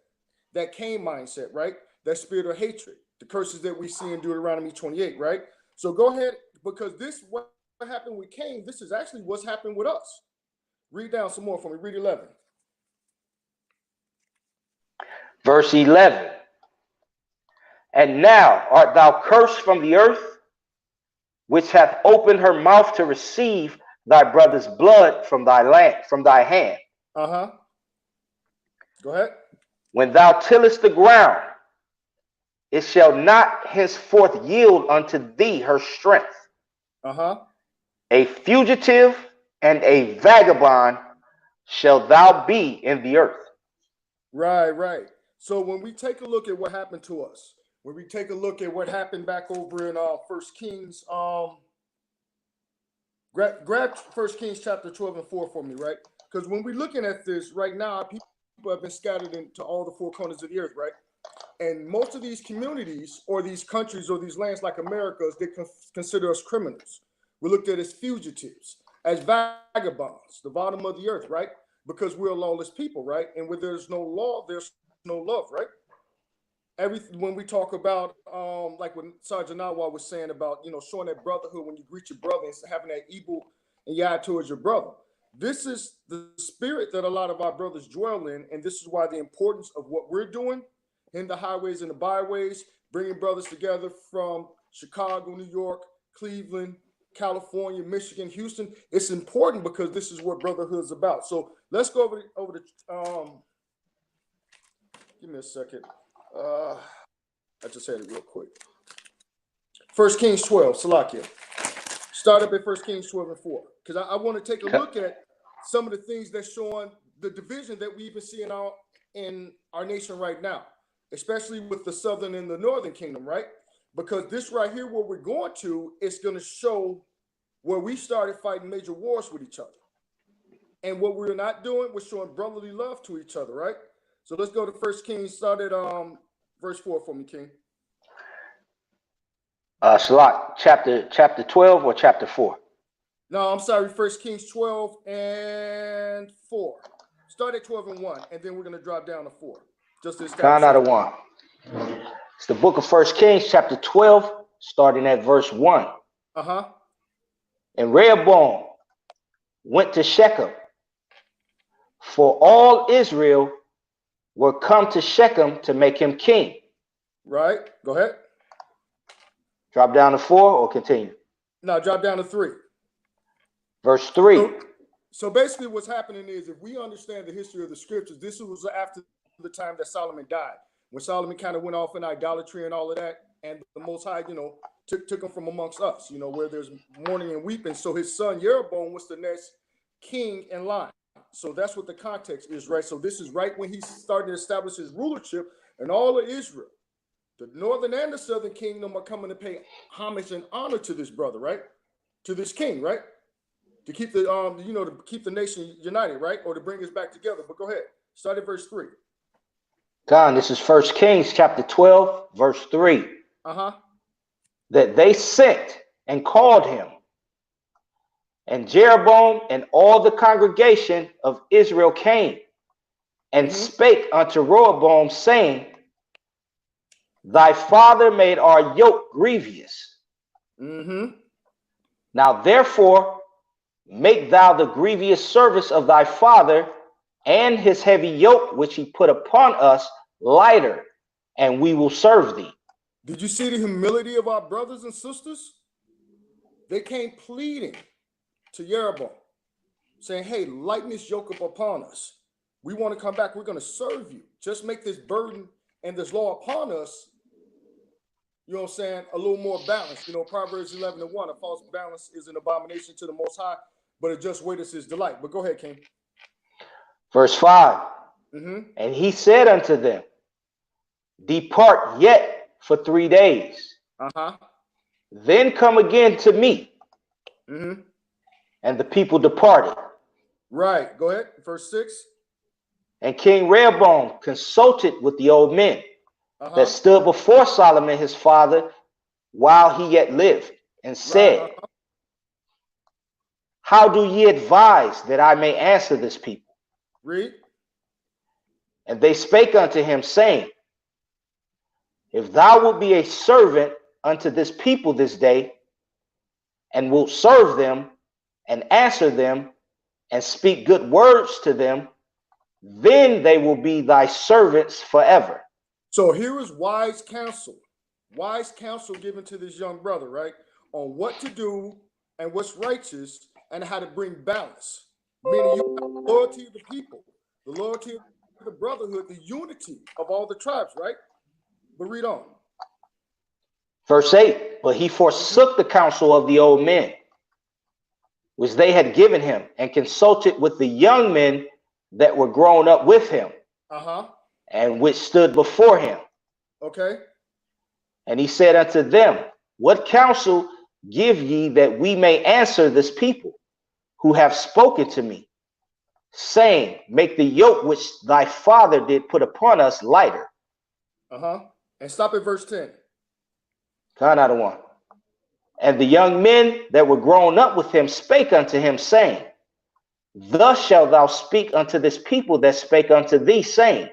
that Cain mindset, right? That spirit of hatred, the curses that we see in Deuteronomy 28, right? So go ahead, because this, what happened with Cain, this is actually what's happened with us. Read down some more for me. Read 11. Verse 11. And now art thou cursed from the earth, which hath opened her mouth to receive thy brother's blood from thy hand. Uh-huh. Go ahead. When thou tillest the ground, it shall not henceforth yield unto thee her strength. Uh-huh. A fugitive and a vagabond shalt thou be in the earth. Right, right. So when we take a look at what happened to us, when we take a look at what happened back over in First Kings, grab First Kings chapter 12 and 4 for me, right? Because when we're looking at this right now, people have been scattered into all the four corners of the earth, right? And most of these communities or these countries or these lands like America's, they consider us criminals. We're looked at as fugitives, as vagabonds, the bottom of the earth, right? Because we're a lawless people, right? And where there's no law, there's no love, right? Everything when we talk about, like when Sergeant Nawal was saying about, showing that brotherhood when you greet your brother and having that evil in your eye towards your brother. This is the spirit that a lot of our brothers dwell in, and this is why the importance of what we're doing in the highways and the byways, bringing brothers together from Chicago, New York, Cleveland, California, Michigan, Houston. It's important because this is what brotherhood is about. So let's go over to give me a second. I just had it real quick. 1 Kings 12, Salakia. Start up at 1 Kings 12 and 4. Because I want to take a look at some of the things that's showing the division that we even see in our nation right now, especially with the southern and the northern kingdom, right? Because this right here, where we're going to, is going to show where we started fighting major wars with each other. And what we're not doing, we're showing brotherly love to each other, right? So let's go to 1 Kings, start at verse 4 for me, King. Shalak, chapter 12 or chapter 4? No, I'm sorry, 1 Kings 12 and 4. Start at 12 and 1, and then we're going to drop down to 4. Just to establish. Count out of 1. It's the book of 1 Kings, chapter 12, starting at verse 1. Uh-huh. And Rehoboam went to Shechem, for all Israel were come to Shechem to make him king. Right. Go ahead. Drop down to 4 or continue? No, drop down to 3. Verse 3. So basically what's happening is, if we understand the history of the scriptures, this was after the time that Solomon died, when Solomon kind of went off in idolatry and all of that, and the Most High, took him from amongst us, where there's mourning and weeping. So his son Jeroboam was the next king in line. So that's what the context is, right? So this is right when he started to establish his rulership, and all of Israel, the northern and the southern kingdom, are coming to pay homage and honor to this brother, right? To this king, right? To keep the to keep the nation united, right? Or to bring us back together. But go ahead. Start at verse 3. God, this is 1 Kings chapter 12, verse 3. Uh-huh. That they sent and called him. And Jeroboam and all the congregation of Israel came and spake unto Rehoboam, saying, Thy father made our yoke grievous. Now therefore make thou the grievous service of thy father and his heavy yoke which he put upon us lighter, and we will serve thee. Did you see the humility of our brothers and sisters? They came pleading to Jeroboam, saying, hey, lighten this yoke up upon us. We want to come back. We're going to serve you. Just make this burden and this law upon us, a little more balanced. Proverbs 11 and 1, a false balance is an abomination to the Most High, but a just weight is his delight. But go ahead, King. Verse 5. And he said unto them, Depart yet for 3 days. Then come again to me. And the people departed. Right. Go ahead. Verse 6. And King Rehoboam consulted with the old men that Uh-huh. stood before Solomon his father while he yet lived, and Right. said, How do ye advise that I may answer this people? Read. And they spake unto him, saying, If thou wilt be a servant unto this people this day, and wilt serve them, and answer them, and speak good words to them, then they will be thy servants forever. So here is wise counsel given to this young brother, right? On what to do and what's righteous and how to bring balance. Meaning you have the loyalty of the people, the loyalty of the brotherhood, the unity of all the tribes, right? But read on. Verse 8, But he forsook the counsel of the old men, which they had given him, and consulted with the young men that were grown up with him, Uh-huh. and which stood before him. Okay. And he said unto them, What counsel give ye that we may answer this people, who have spoken to me, saying, Make the yoke which thy father did put upon us lighter? Uh-huh. And stop at verse 10. Kind out of one. And the young men that were grown up with him spake unto him, saying, Thus shalt thou speak unto this people that spake unto thee, saying,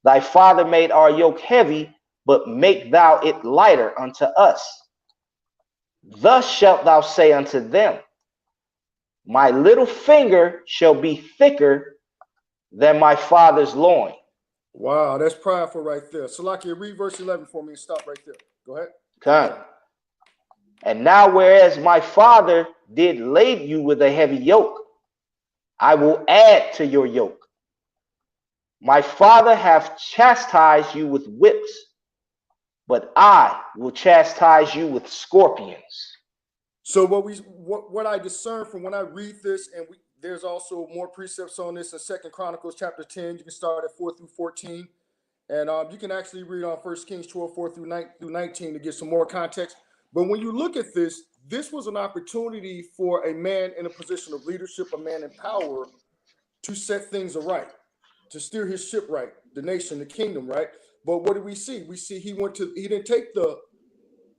Thy father made our yoke heavy, but make thou it lighter unto us. Thus shalt thou say unto them, My little finger shall be thicker than my father's loin. Wow, that's prideful right there. Salakia, read verse 11 for me and stop right there. Go ahead. Come. And now, whereas my father did lade you with a heavy yoke, I will add to your yoke. My father hath chastised you with whips, but I will chastise you with scorpions. So what I discern from when I read this, and there's also more precepts on this in 2 Chronicles chapter 10. You can start at 4 through 14. And you can actually read on 1 Kings 12, 4 through 19 to get some more context. But when you look at this, this was an opportunity for a man in a position of leadership, a man in power, to set things aright, to steer his ship right, the nation, the kingdom, right? But what do we see? We see he didn't take the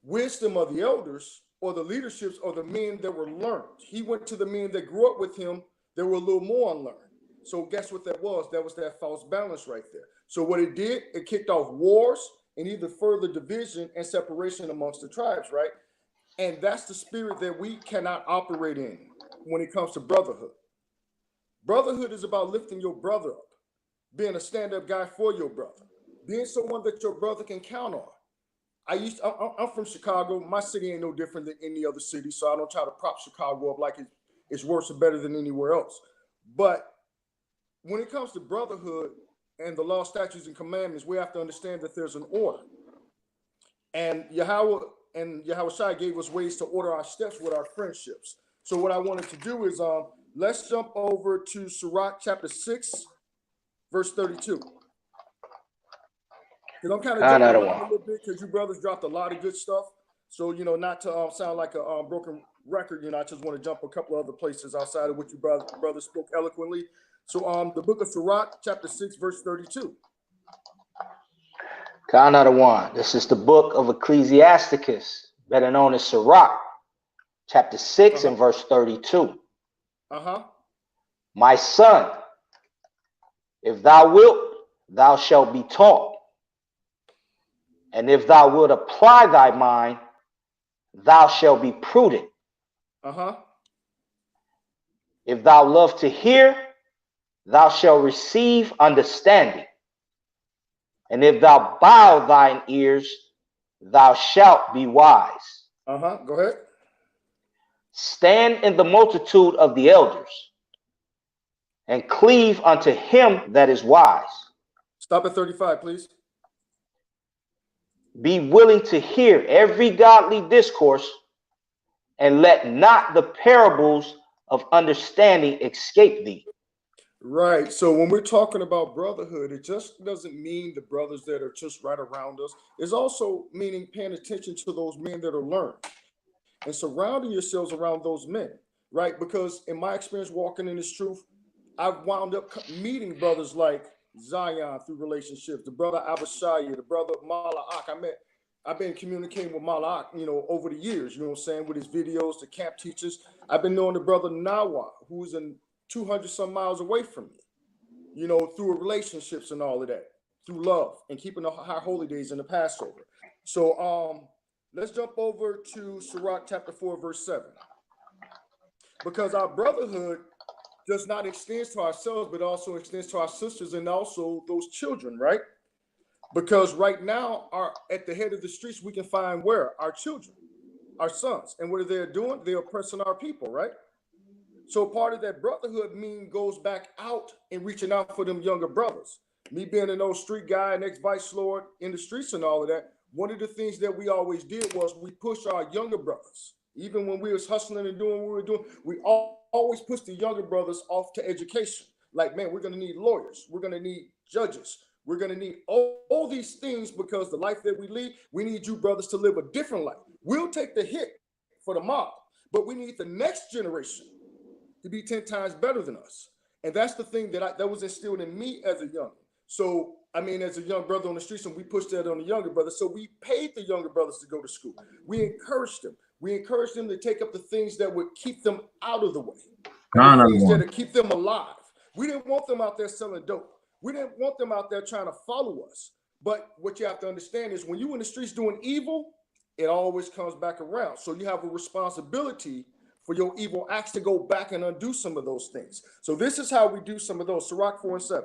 wisdom of the elders or the leaderships or the men that were learned. He went to the men that grew up with him that were a little more unlearned. So guess what that was? That was that false balance right there. So what it did, it kicked off wars and even further division and separation amongst the tribes, right? And that's the spirit that we cannot operate in when it comes to brotherhood. Brotherhood is about lifting your brother up, being a stand-up guy for your brother, being someone that your brother can count on. I'm from Chicago. My city ain't no different than any other city, so I don't try to prop Chicago up like it's worse or better than anywhere else. But when it comes to brotherhood and the law, statutes, and commandments, we have to understand that there's an order. And Yahweh Shai gave us ways to order our steps with our friendships. So what I wanted to do is let's jump over to Sirach chapter 6, verse 32. Because I'm kind of jumping around a little bit because you brothers dropped a lot of good stuff. So, not to sound like a broken record, I just want to jump a couple other places outside of what you brothers spoke eloquently. So the book of Sirach, chapter 6, verse 32. One. This is the book of Ecclesiasticus, better known as Sirach, chapter 6 and verse 32. My son, if thou wilt, thou shalt be taught. And if thou wilt apply thy mind, thou shalt be prudent. If thou love to hear, thou shalt receive understanding. And if thou bow thine ears, thou shalt be wise. Go ahead. Stand in the multitude of the elders, and cleave unto him that is wise. Stop at 35, please. Be willing to hear every godly discourse, and let not the parables of understanding escape thee. Right. So when we're talking about brotherhood, it just doesn't mean the brothers that are just right around us. It's also meaning paying attention to those men that are learned and surrounding yourselves around those men, right? Because in my experience walking in this truth, I've wound up meeting brothers like Zion through relationships, the brother Abishai, the brother Malak. I've been communicating with Malak, over the years, you know what I'm saying, with his videos, the camp teachers. I've been knowing the brother Nawa, who's in 200 some miles away from me, through relationships and all of that, through love and keeping the high holy days in the Passover. So let's jump over to Sirach chapter 4, verse 7. Because our brotherhood does not extend to ourselves, but also extends to our sisters and also those children, right? Because right now, at the head of the streets, we can find where? Our children, our sons. And what are they doing? They're oppressing our people, right? So part of that brotherhood goes back out and reaching out for them younger brothers. Me being an old street guy, an ex-vice lord in the streets and all of that, one of the things that we always did was we pushed our younger brothers. Even when we was hustling and doing what we were doing, we always pushed the younger brothers off to education. Like, man, we're going to need lawyers. We're going to need judges. We're going to need all these things because the life that we lead, we need you brothers to live a different life. We'll take the hit for the mob, but we need the next generation to be 10 times better than us. And that's the thing that was instilled in me as a young. So, as a young brother on the streets, and we pushed that on the younger brothers. So we paid the younger brothers to go to school. We encouraged them. We encouraged them to take up the things that would keep them out of the way. The things that would keep them alive. We didn't want them out there selling dope. We didn't want them out there trying to follow us. But what you have to understand is when you're in the streets doing evil, it always comes back around. So you have a responsibility for your evil acts to go back and undo some of those things. So this is how we do some of those. Sirach 4 and 7.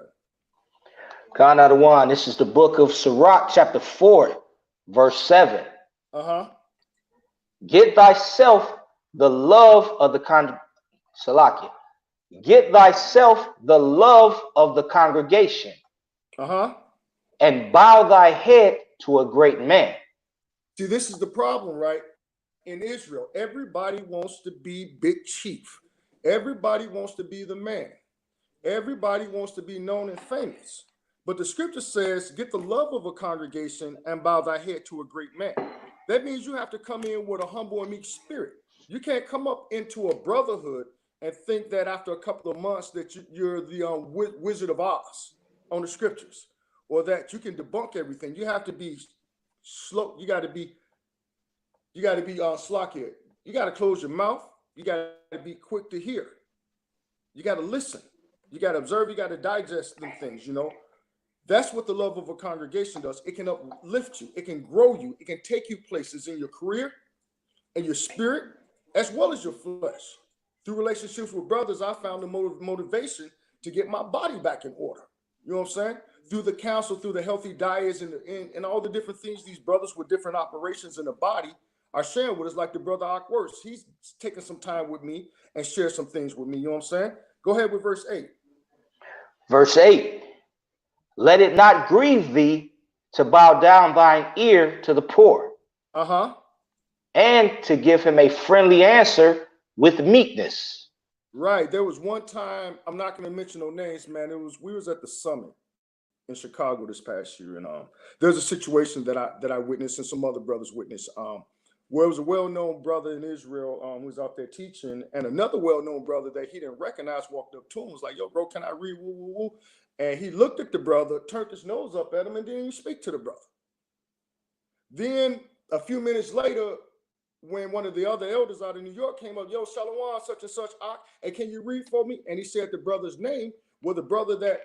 Khan Adawan, this is the book of Sirach, chapter 4, verse 7. Get thyself the love of the Salakia. Get thyself the love of the congregation. And bow thy head to a great man. See, this is the problem, right? In Israel, everybody wants to be big chief. Everybody wants to be the man. Everybody wants to be known and famous. But the scripture says, get the love of a congregation and bow thy head to a great man. That means you have to come in with a humble and meek spirit. You can't come up into a brotherhood and think that after a couple of months that you're the Wizard of Oz on the scriptures, or that you can debunk everything. You have to be slow. You got to be slack here. You got to close your mouth. You got to be quick to hear. You got to listen. You got to observe. You got to digest them things, That's what the love of a congregation does. It can uplift you. It can grow you. It can take you places in your career and your spirit, as well as your flesh. Through relationships with brothers, I found the motivation to get my body back in order. You know what I'm saying? Through the counsel, through the healthy diets and all the different things these brothers with different operations in the body are sharing with us, like the brother Akworth. He's taking some time with me and share some things with me. You know what I'm saying? Go ahead with verse 8. Verse 8. Let it not grieve thee to bow down thine ear to the poor. And to give him a friendly answer with meekness. Right. There was one time, I'm not going to mention no names, man. We was at the summit in Chicago this past year, and there's a situation that I witnessed and some other brothers witnessed. Where it was a well-known brother in Israel who was out there teaching, and another well-known brother that he didn't recognize walked up to him, was like, "Yo, bro, can I read woo woo woo?" And he looked at the brother, turned his nose up at him, and didn't even speak to the brother. Then a few minutes later, when one of the other elders out of New York came up, "Yo, Shalom, such and such, and can you read for me?" And he said the brother's name. Well, the brother that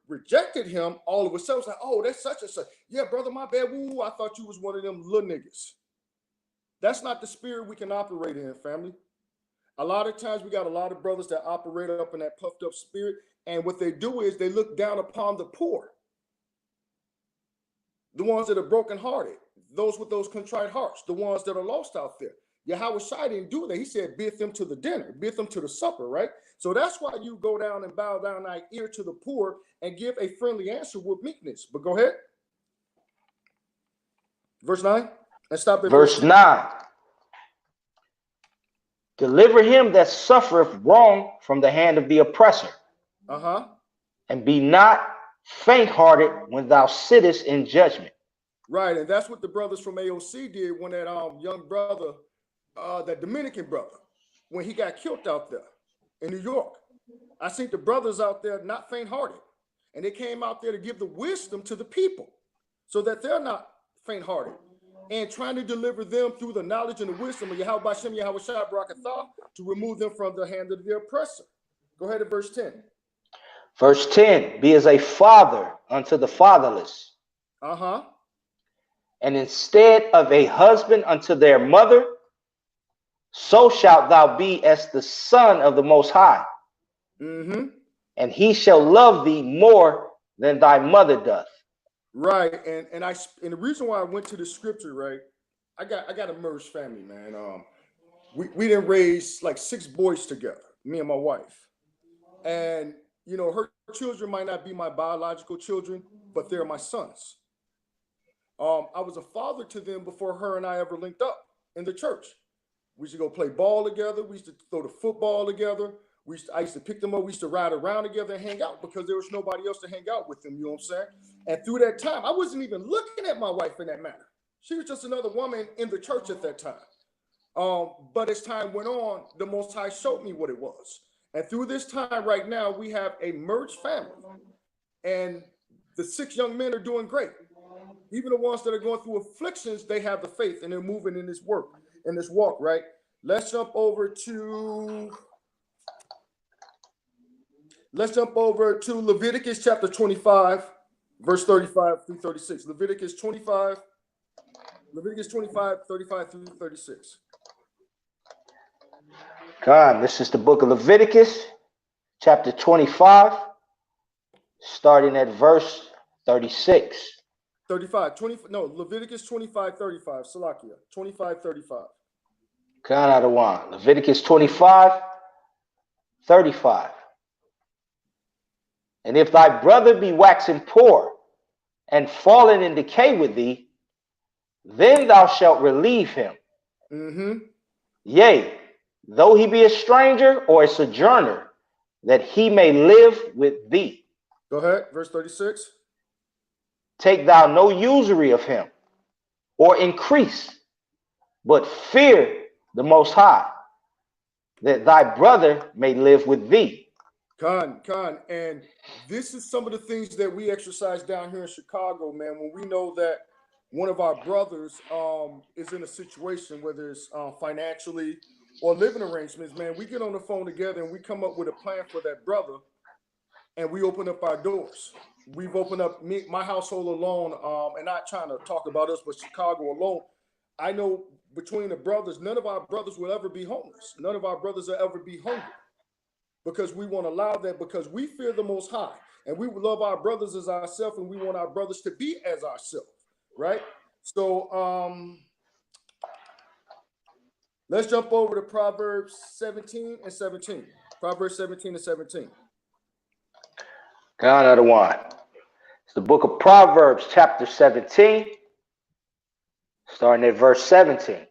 rejected him, all of a sudden was like, "Oh, that's such and such. Yeah, brother, my bad. Woo, I thought you was one of them little niggas." That's not the spirit we can operate in, family. A lot of times we got a lot of brothers that operate up in that puffed up spirit, and what they do is they look down upon the poor, the ones that are brokenhearted, those with those contrite hearts, the ones that are lost out there. Yahweh Shai didn't do that. He said, bid them to the dinner, bid them to the supper, right? So that's why you go down and bow down thy ear to the poor and give a friendly answer with meekness. But go ahead. Verse 9. And stop at verse 9. Deliver him that suffereth wrong from the hand of the oppressor. And be not faint-hearted when thou sittest in judgment. Right, and that's what the brothers from AOC did when that young brother, that Dominican brother, when he got killed out there in New York. I seen the brothers out there not faint-hearted, and they came out there to give the wisdom to the people so that they're not faint-hearted, and trying to deliver them through the knowledge and the wisdom of Yahweh Bashem, Yahweh Shai Barakatah, to remove them from the hand of the oppressor. Go ahead to verse 10. Verse 10, be as a father unto the fatherless, and instead of a husband unto their mother, so shalt thou be as the son of the Most High. And he shall love thee more than thy mother doth. Right, and the reason why I went to the scripture, right? I got a merged family, man. We didn't raise like 6 boys together, me and my wife, and you know, her children might not be my biological children, but they're my sons. I was a father to them before her and I ever linked up in the church. We used to go play ball together. We used to throw the football together. I used to pick them up. We used to ride around together and hang out because there was nobody else to hang out with them. You know what I'm saying? And through that time, I wasn't even looking at my wife in that manner. She was just another woman in the church at that time. But as time went on, the Most High showed me what it was. And through this time right now, we have a merged family. And the 6 young men are doing great. Even the ones that are going through afflictions, they have the faith and they're moving in this work, in this walk, right? Let's jump over to Leviticus chapter 25, verse 35 through 36. Leviticus 25, 35 through 36. God, this is the book of Leviticus, chapter 25, starting at verse 36. 35, 20, no, Leviticus 25, 35, Salakia, 25, 35. God, Adawan. Leviticus 25, 35. And if thy brother be waxen poor and fallen in decay with thee, then thou shalt relieve him. Yea, though he be a stranger or a sojourner, that he may live with thee. Go ahead, verse 36. Take thou no usury of him, or increase, but fear the Most High, that thy brother may live with thee. Khan, and this is some of the things that we exercise down here in Chicago, man, when we know that one of our brothers is in a situation, whether it's financially or living arrangements, man, we get on the phone together and we come up with a plan for that brother, and we open up our doors. We've opened up my household alone, and not trying to talk about us, but Chicago alone. I know between the brothers, none of our brothers will ever be homeless. None of our brothers will ever be hungry, because we won't allow that, because we fear the Most High, and we love our brothers as ourselves, and we want our brothers to be as ourselves, right? So let's jump over to Proverbs 17 and 17. Proverbs 17 and 17. God, Adawan. It's the book of Proverbs, chapter 17, starting at verse 17.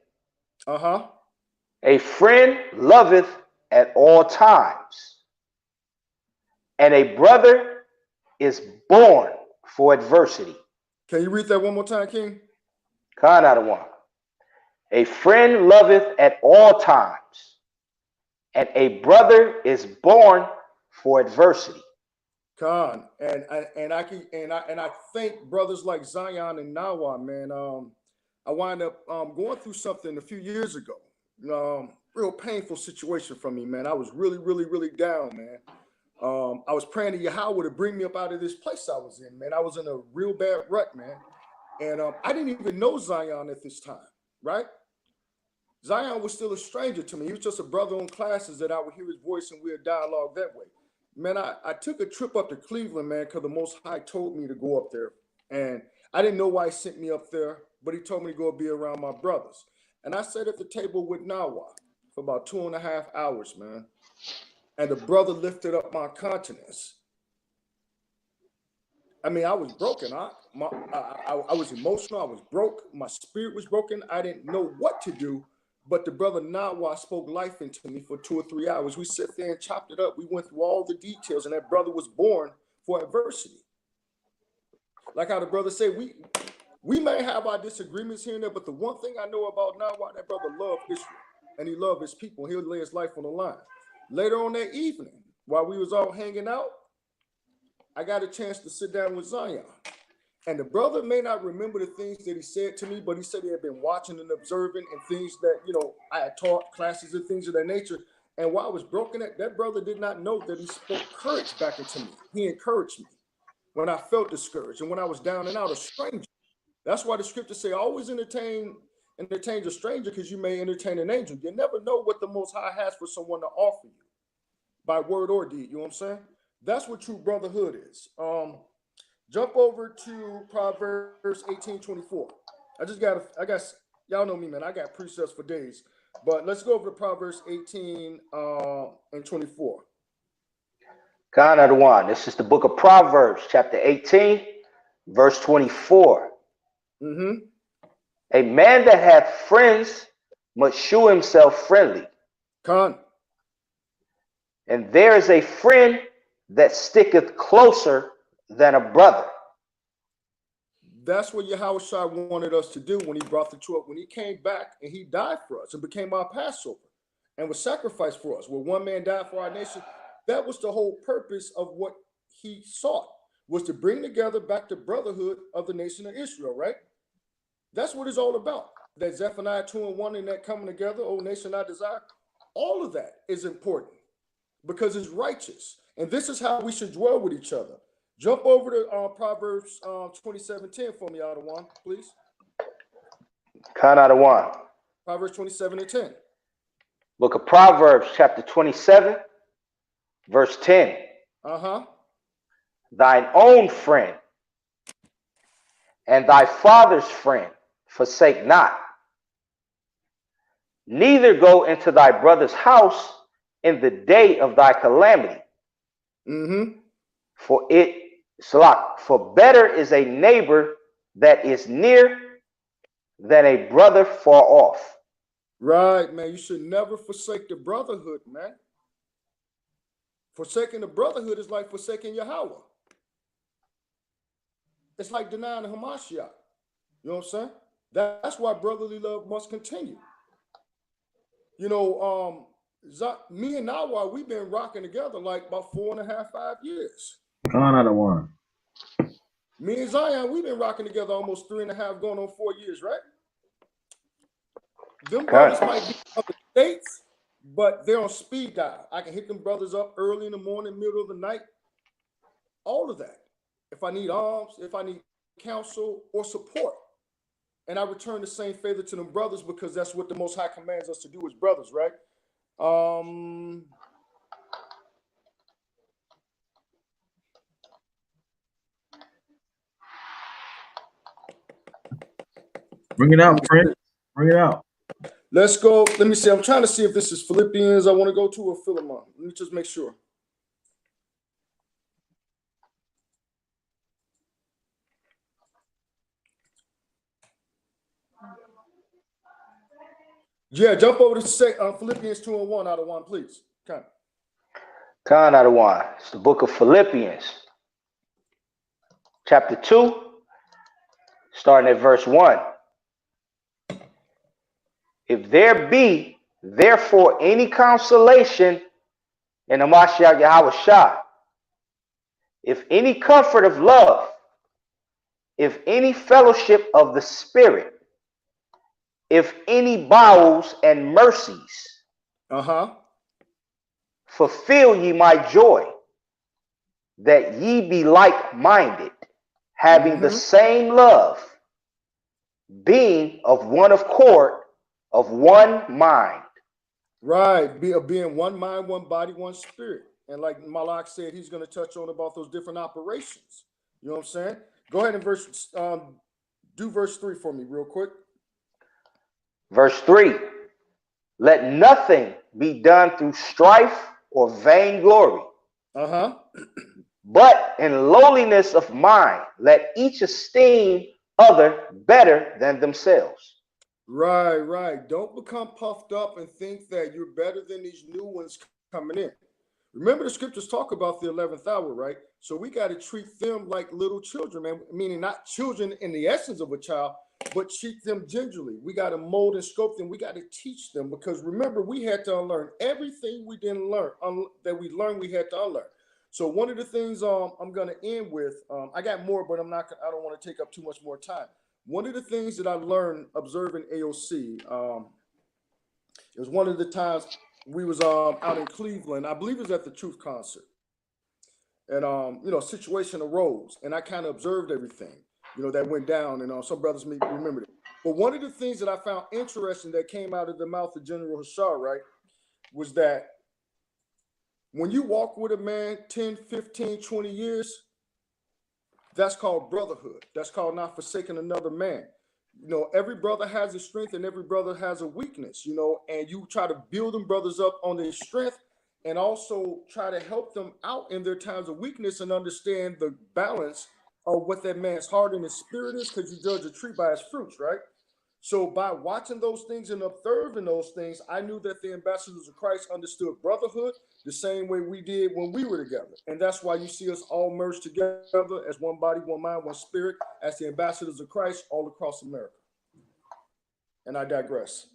A friend loveth at all times, and a brother is born for adversity. Can you read that one more time, King? God, Adawan. A friend loveth at all times, and a brother is born for adversity. Khan, and I thank brothers like Zion and Nawa, man. I wound up going through something a few years ago. Real painful situation for me, man. I was really down, man. I was praying to Yahweh to bring me up out of this place I was in, man. I was in a real bad rut, man. And I didn't even know Zion at this time, right? Zion was still a stranger to me. He was just a brother on classes that I would hear his voice and we'd dialogue that way. Man, I took a trip up to Cleveland, man, because the Most High told me to go up there. And I didn't know why he sent me up there, but he told me to go be around my brothers. And I sat at the table with Nawa for about 2.5 hours, man. And the brother lifted up my countenance. I mean, I was broken. I was emotional. I was broke. My spirit was broken. I didn't know what to do. But the brother Nawa spoke life into me for 2 or 3 hours. We sat there and chopped it up. We went through all the details, and that brother was born for adversity. Like how the brother said, we may have our disagreements here and there, but the one thing I know about Nawa, that brother loved Israel, and he loved his people. He'll lay his life on the line. Later on that evening, while we was all hanging out, I got a chance to sit down with Zion. And the brother may not remember the things that he said to me, but he said he had been watching and observing and things that, I had taught classes and things of that nature. And while I was broken, that brother did not know that he spoke courage back into me. He encouraged me when I felt discouraged and when I was down and out, a stranger. That's why the scriptures say, always entertain a stranger because you may entertain an angel. You never know what the Most High has for someone to offer you by word or deed. You know what I'm saying? That's what true brotherhood is. Jump over to Proverbs 18:24. I got, y'all know me, man. I got precepts for days. But let's go over to Proverbs 18 and 24. Khan Adawan. This is the book of Proverbs, chapter 18, verse 24. Mm-hmm. A man that hath friends must shew himself friendly. Khan. And there is a friend that sticketh closer than a brother. That's what Yahushua wanted us to do when he brought the truth, when he came back and he died for us and became our Passover and was sacrificed for us. Where one man died for our nation, that was the whole purpose of what he sought, was to bring together back the brotherhood of the nation of Israel, right? That's what it's all about. That Zephaniah 2:1 and that coming together, O nation I desire, all of that is important because it's righteous. And this is how we should dwell with each other. Jump over to Proverbs 27:10 for me, Adawan, please. Khan Adawan. Proverbs 27:10. Book of Proverbs, chapter 27, verse 10. Uh-huh. Thine own friend and thy father's friend forsake not. Neither go into thy brother's house in the day of thy calamity. Mm-hmm. For better is a neighbor that is near than a brother far off. Right, man. You should never forsake the brotherhood, man. Forsaking the brotherhood is like forsaking Yahweh. It's like denying the Hamashiach. You know what I'm saying? That's why brotherly love must continue. Me and Nawa, we've been rocking together like about 4.5, 5 years. Khan Adawan. Me and Zion, we've been rocking together almost 3.5, going on 4 years, right? Them brothers might be in other states, but they're on speed dial. I can hit them brothers up early in the morning, middle of the night. All of that. If I need arms, if I need counsel or support. And I return the same favor to them brothers because that's what the Most High commands us to do as brothers, right? Bring it out, friend. Bring it out. Let's go. Let me see. I'm trying to see if this is Philippians I want to go to or Philemon. Let me just make sure. Yeah, jump over to Philippians 2:1 out of 1, please. Khan Adawan. It's the book of Philippians, chapter 2, starting at verse 1. If there be therefore any consolation in Hamashiach Yahushua, if any comfort of love, if any fellowship of the Spirit, if any bowels and mercies, fulfill ye my joy, that ye be like-minded, having the same love, being of one accord, of one mind. Right, being one mind, one body, one spirit. And like Malak said, he's going to touch on about those different operations. You know what I'm saying? Go ahead and do verse 3 for me real quick. Verse 3, let nothing be done through strife or vainglory, but in lowliness of mind, let each esteem other better than themselves. Right. Don't become puffed up and think that you're better than these new ones coming in. Remember the scriptures talk about the 11th hour, right? So we got to treat them like little children, man. Meaning not children in the essence of a child, but treat them gingerly. We got to mold and scope them. We got to teach them, because remember, we had to unlearn everything we didn't learn that we learned. We had to unlearn. So one of the things I'm going to end with, I got more, but I don't want to take up too much more time. One of the things that I learned observing AOC, it was one of the times we was out in Cleveland. I believe it was at the Truth concert, and situation arose, and I kind of observed everything, that went down, and some brothers may remember it. But one of the things that I found interesting that came out of the mouth of General Hashar, right, was that when you walk with a man 10, 15, 20 years, that's called brotherhood. That's called not forsaking another man. Every brother has a strength and every brother has a weakness, and you try to build them brothers up on their strength, and also try to help them out in their times of weakness and understand the balance of what that man's heart and his spirit is, because you judge a tree by its fruits, right? So by watching those things and observing those things, I knew that the ambassadors of Christ understood brotherhood the same way we did when we were together. And that's why you see us all merged together as one body, one mind, one spirit, as the ambassadors of Christ all across America. And I digress.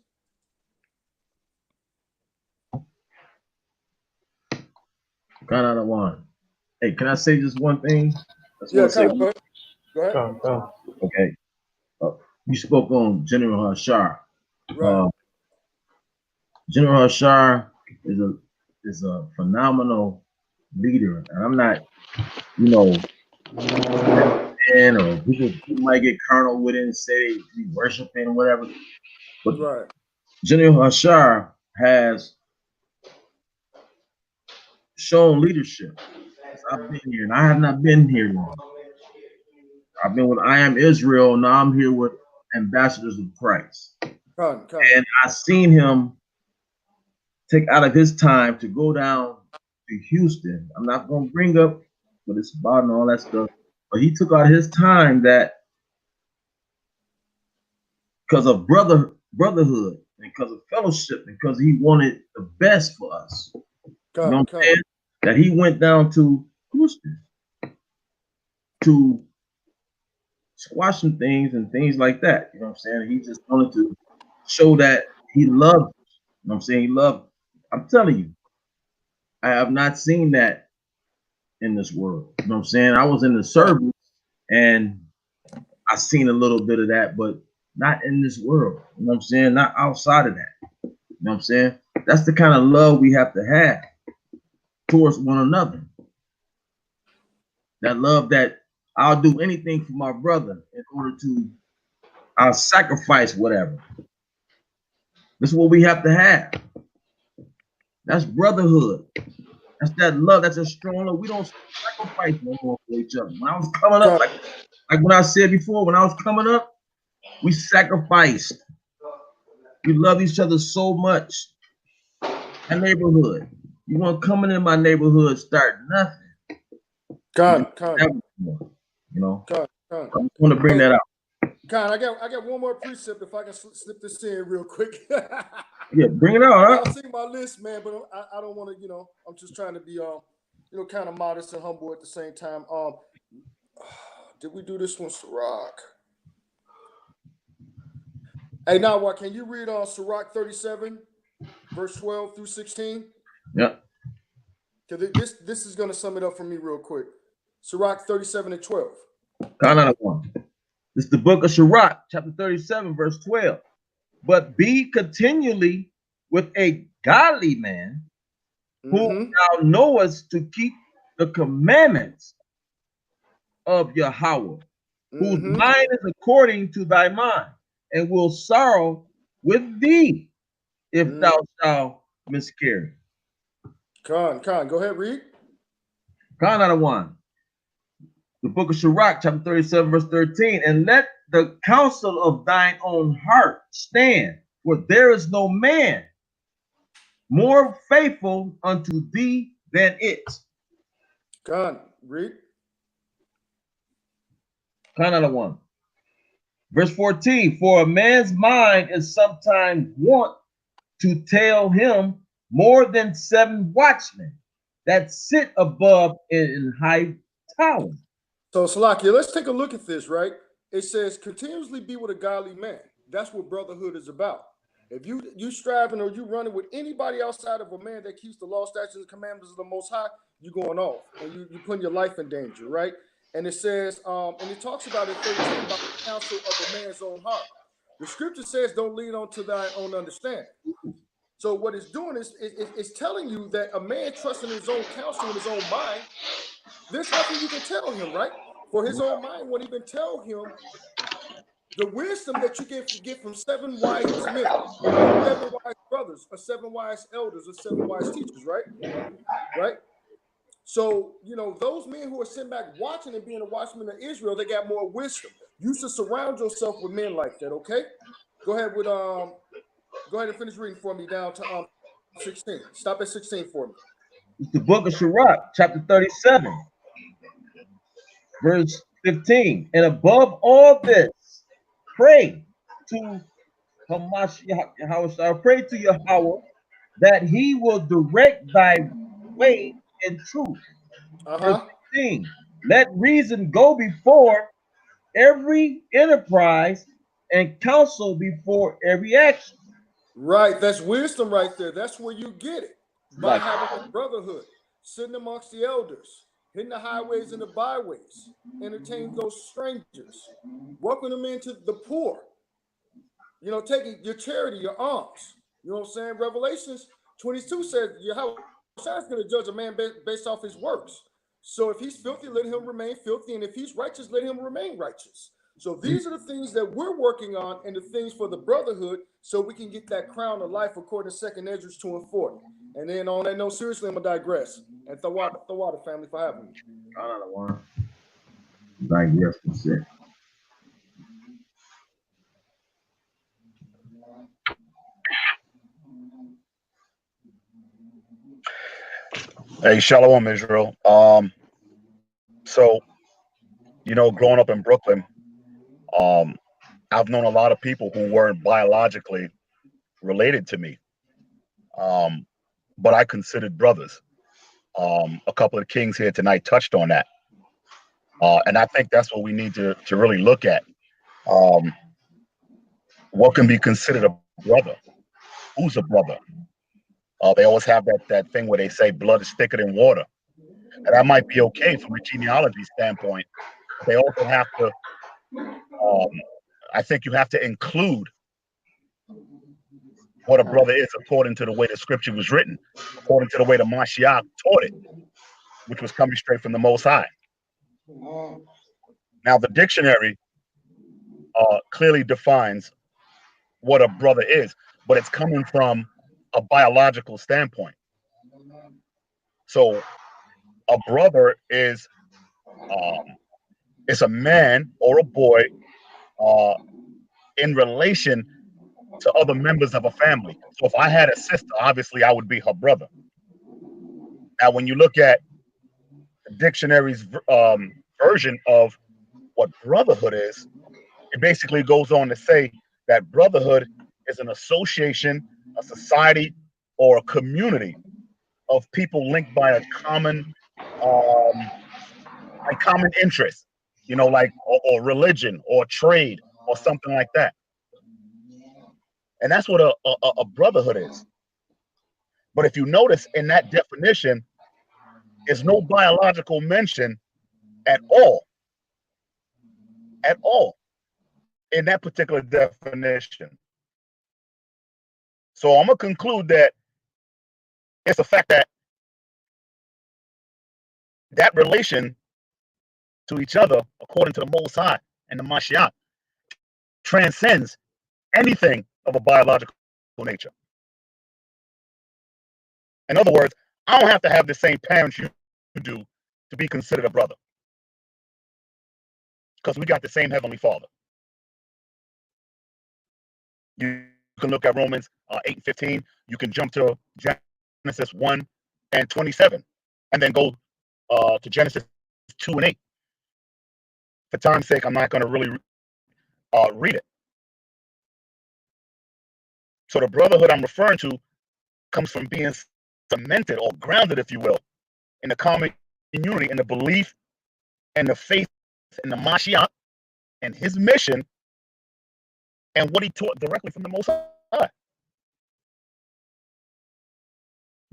Kind of one. Hey, can I say just one thing? Yeah, go ahead. Come. Okay. You spoke on General Hashar. Right. General Hashar is a phenomenal leader, and I'm not, or people might get carnal with it and say they worshiping or whatever. But right. General Hashar has shown leadership. I've been here, and I have not been here long. I've been with I Am Israel. Now I'm here with Ambassadors of Christ. Come. And I've seen him take out of his time to go down to Houston. I'm not going to bring up what it's about and all that stuff, but he took out his time that because of brotherhood and because of fellowship, because he wanted the best for us. Come. You know what I'm saying? That he went down to Houston to squash some things and things like that. You know what I'm saying? He just wanted to show that he loved. You know what I'm saying? He loved. I'm telling you, I have not seen that in this world. You know what I'm saying? I was in the service and I seen a little bit of that, but not in this world. You know what I'm saying? Not outside of that. You know what I'm saying? That's the kind of love we have to have towards one another. That love that I'll do anything for my brother in order to, I'll sacrifice whatever. This is what we have to have. That's brotherhood. That's that love. That's a strong love. We don't sacrifice no more for each other. When I was coming up, like when I said before, when I was coming up, we sacrificed. We love each other so much. My neighborhood. You want coming in my neighborhood, start nothing. Con. You know, Con. I want to bring that out. Con, I got one more precept if I can slip this in real quick. Yeah, bring it out. Huh? I'll see my list, man, but I don't want to, I'm just trying to be, kind of modest and humble at the same time. Did we do this one, Sirach? Hey, now what? Can you read Sirach 37, verse 12 through 16? Yeah. Because this is going to sum it up for me real quick. Sirach 37 and 12. Another one. This is the book of Sirach, chapter 37, verse 12. But be continually with a godly man who thou knowest to keep the commandments of Yahweh, whose mind is according to thy mind, and will sorrow with thee if thou shalt miscarry. Go ahead, read. Another one. The book of Sirach, chapter 37, verse 13. And let the counsel of thine own heart stand, for there is no man more faithful unto thee than it. Read. Another one. Verse 14. For a man's mind is sometimes wont to tell him more than 7 watchmen that sit above in high towers. So, Salakia, let's take a look at this, right? it says continuously be with a godly man. That's what brotherhood is about. If you striving or you running with anybody outside of a man that keeps the law, statutes, and commandments of the Most High, you going off and you putting your life in danger, right? And it says, and it talks about in 13 about the counsel of a man's own heart. The scripture says, "Don't lean on to thy own understanding." So what it's doing is it's telling you that a man trusting his own counsel in his own mind, there's nothing you can tell him, right? For his own mind won't even tell him the wisdom that you get from 7 wise men, or 7 wise brothers, or 7 wise elders, or 7 wise teachers, right? Right? So, those men who are sitting back watching and being a watchman of Israel, they got more wisdom. You should surround yourself with men like that, okay? Go ahead and finish reading for me down to 16. Stop at 16 for me. It's the book of Sirach, chapter 37, verse 15. And above all this, pray to Hamashiach, pray to Yahweh that he will direct thy way in truth. Verse 16. Let reason go before every enterprise and counsel before every action. Right, that's wisdom right there. That's where you get it. By having a brotherhood, sitting amongst the elders, hitting the highways and the byways, entertain those strangers, welcome them into the poor, taking your charity, your alms. You know what I'm saying? Revelations 22 says Yahweh is going to judge a man based off his works. So if he's filthy, let him remain filthy. And if he's righteous, let him remain righteous. So these are the things that we're working on and the things for the brotherhood so we can get that crown of life according to 2 Ezra 2 and 4. And then on that note, seriously, I'm going to digress. And the water family for having me. Digress, that's it. Hey, Shalom, Israel. So, growing up in Brooklyn, I've known a lot of people who weren't biologically related to me, but I considered brothers. A couple of kings here tonight touched on that, and I think that's what we need to really look at. What can be considered a brother? Who's a brother? They always have that thing where they say blood is thicker than water. And that might be okay from a genealogy standpoint. They also have to, I think you have to include what a brother is according to the way the scripture was written, according to the way the Mashiach taught it, which was coming straight from the Most High. Now, the dictionary clearly defines what a brother is, but it's coming from a biological standpoint. So a brother is a man or a boy in relation to other members of a family. So if I had a sister, obviously I would be her brother. Now, when you look at the dictionary's version of what brotherhood is, it basically goes on to say that brotherhood is an association, a society, or a community of people linked by a common interest, like or religion or trade or something like that. And that's what a brotherhood is. But if you notice in that definition, there's no biological mention at all in that particular definition. So I'm going to conclude that it's the fact that relation to each other, according to the Most High and the Mashiach, transcends anything of a biological nature. In other words, I don't have to have the same parents you do to be considered a brother, because we got the same Heavenly Father. You can look at Romans 8 and 15. You can jump to Genesis 1 and 27, and then go to Genesis 2 and 8. For time's sake, I'm not going to really read it. So the brotherhood I'm referring to comes from being cemented or grounded, if you will, in the common community, in the belief and the faith in the Mashiach and his mission and what he taught directly from the Most High.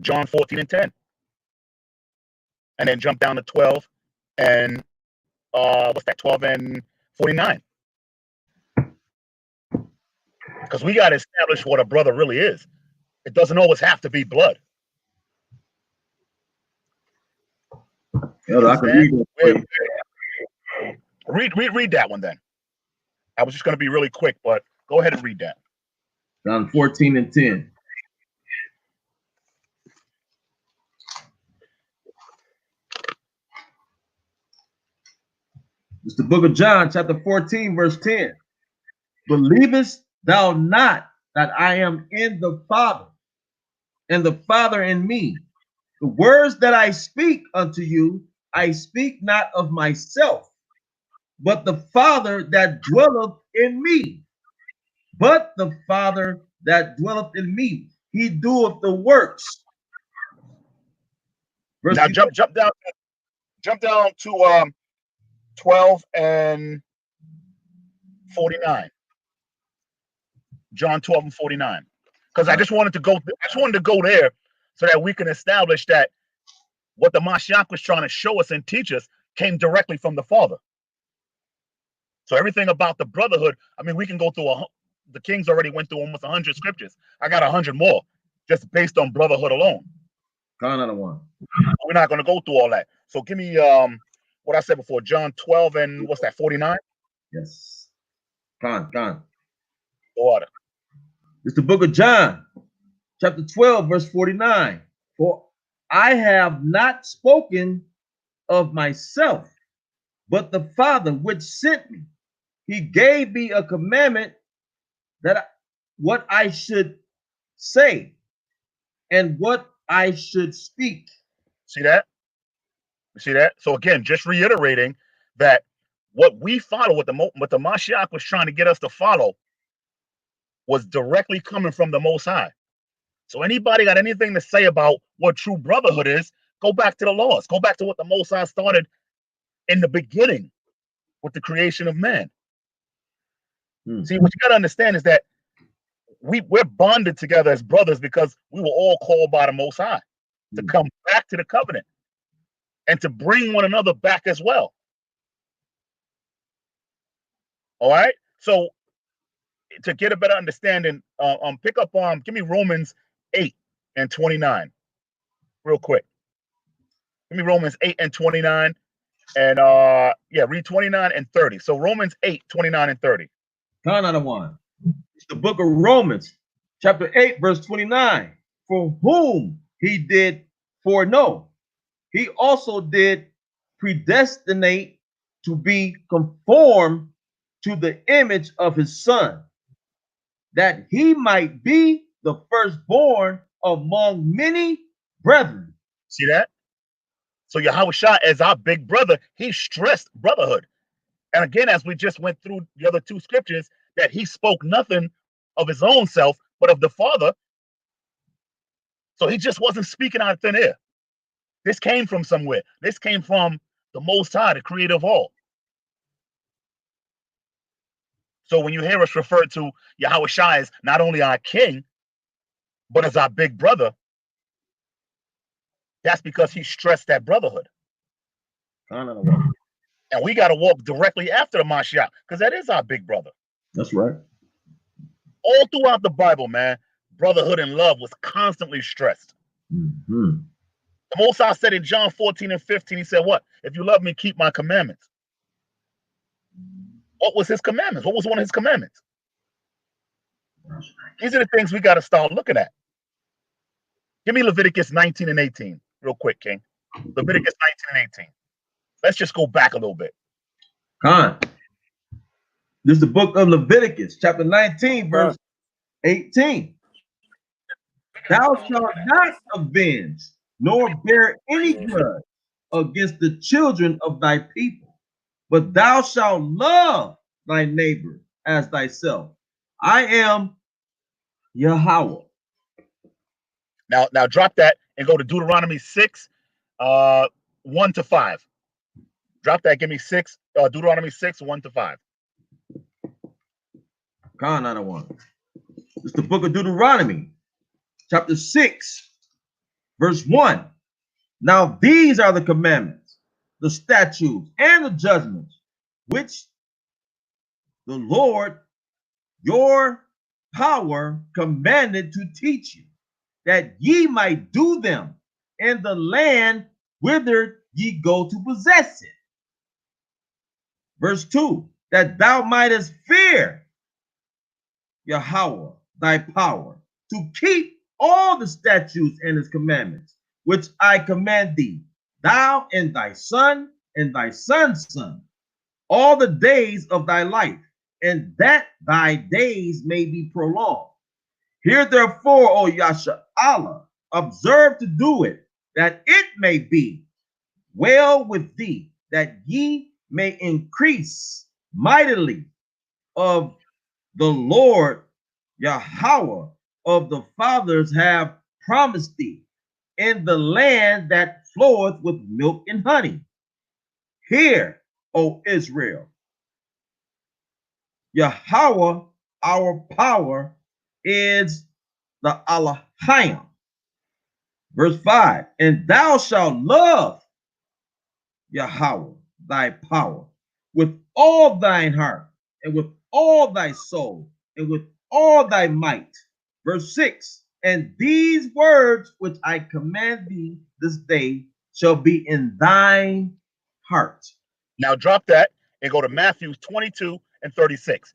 John 14 and 10. And then jump down to 12 and what's that, 12 and 49. Because we got to establish what a brother really is. It doesn't always have to be blood. Elder, I can read it for you. Read that one then. I was just going to be really quick, but go ahead and read that. John 14 and 10. It's the book of John, chapter 14, verse 10. Believest thou not that I am in the Father, and the Father in me? The words that I speak unto you, I speak not of myself, but the Father that dwelleth in me. But the Father that dwelleth in me, he doeth the works. Verse Now jump down to 12 and 49. John 12 and 49. Because I just wanted to go there so that we can establish that what the Mashiach was trying to show us and teach us came directly from the Father. So everything about the brotherhood, I mean, we can go through the Kings already went through almost 100 scriptures. I got 100 more just based on brotherhood alone. Another one. We're not going to go through all that. So give me what I said before, John 12 and what's that, 49? Yes. Gone. The order. It's the book of John, chapter 12, verse 49. For I have not spoken of myself, but the Father which sent me, he gave me a commandment that what I should say and what I should speak. See that? You see that? So again, just reiterating that what we follow, what the Mashiach was trying to get us to follow, was directly coming from the Most High. So anybody got anything to say about what true brotherhood is, go back to the laws. Go back to what the Most High started in the beginning with the creation of man. See, what you got to understand is that we're bonded together as brothers because we were all called by the Most High to come back to the covenant and to bring one another back as well. All right. So to get a better understanding, pick up give me Romans 8 and 29 real quick. Give me Romans 8 and 29 and yeah, read 29 and 30. So Romans 8, 29 and 30. Another one. It's the book of Romans, chapter 8, verse 29. For whom he did foreknow, he also did predestinate to be conformed to the image of his Son, that he might be the firstborn among many brethren. See that? So Yahushua, as our big brother, he stressed brotherhood. And again, as we just went through the other two scriptures, that he spoke nothing of his own self, but of the Father. So he just wasn't speaking out of thin air. This came from somewhere. This came from the Most High, the creator of all. So when you hear us refer to Yahushua as not only our king, but as our big brother, that's because he stressed that brotherhood. And we got to walk directly after the Mashiach, because that is our big brother. That's right. All throughout the Bible, man, brotherhood and love was constantly stressed. The Most High said in John 14 and 15, he said, what? If you love me, keep my commandments. What was his commandments? What was one of his commandments? These are the things we got to start looking at. Give me Leviticus 19 and 18 real quick, King. Leviticus 19 and 18. Let's just go back a little bit. This is the book of Leviticus, chapter 19, verse 18. Thou shalt not avenge, nor bear any grudge against the children of thy people, but thou shalt love thy neighbor as thyself. I am Yahweh. Now drop that and go to Deuteronomy 6, 1 to 5. Drop that. Give me 6, Deuteronomy 6, 1 to 5. Another one. It's the book of Deuteronomy, chapter 6, verse 1. Now these are the commandments, the statutes, and the judgments, which the Lord your power commanded to teach you, that ye might do them in the land whither ye go to possess it. Verse 2, that thou mightest fear Yahweh thy power, to keep all the statutes and his commandments, which I command thee, thou and thy son and thy son's son, all the days of thy life, and that thy days may be prolonged. Hear therefore, O Yasha Allah, observe to do it, that it may be well with thee, that ye may increase mightily of the Lord Yahweh of the fathers have promised thee, in the land that floweth with milk and honey. Hear, O Israel, Yahweh, our power, is the Elohim. Verse 5, and thou shalt love Yahweh, thy power, with all thine heart, and with all thy soul, and with all thy might. Verse 6, and these words which I command thee this day shall be in thine heart. Now drop that and go to Matthew 22 and 36.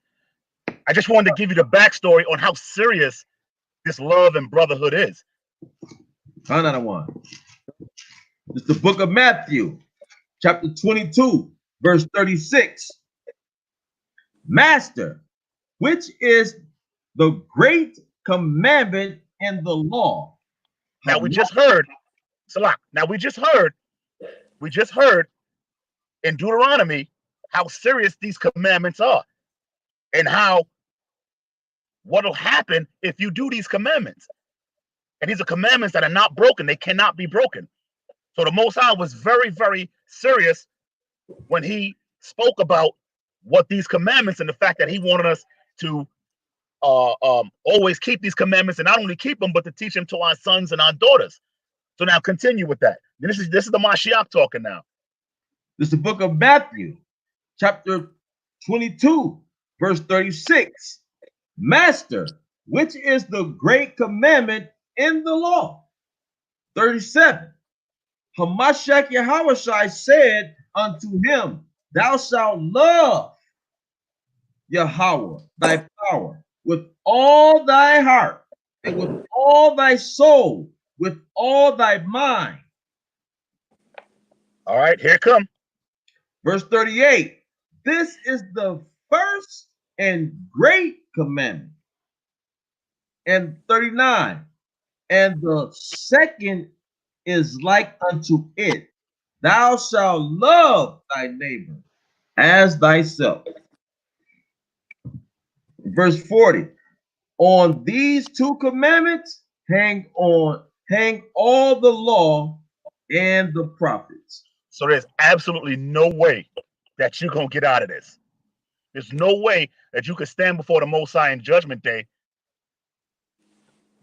I just wanted to give you the backstory on how serious this love and brotherhood is. Another one. It's the book of Matthew, chapter 22, verse 36. Master, which is the great commandment in the law? Now we just heard, Salak, we just heard in Deuteronomy how serious these commandments are and how what'll happen if you do these commandments. And these are commandments that are not broken. They cannot be broken. So the Most High was very, very serious when he spoke about what these commandments and the fact that he wanted us to always keep these commandments, and not only keep them, but to teach them to our sons and our daughters. So now continue with that. This is the Mashiach talking now. This is the book of Matthew, chapter 22, verse 36. Master, which is the great commandment in the law? 37. Hamashiach Yahushai said unto him, thou shalt love Yahweh thy power with all thy heart, and with all thy soul, with all thy mind. All right, here it come. Verse 38. This is the first and great commandment. And 39. And the second is like unto it. Thou shalt love thy neighbor as thyself. Verse 40. On these two commandments hang all the law and the prophets. So there's absolutely no way that you're going to get out of this. There's no way that you could stand before the Most High in Judgment Day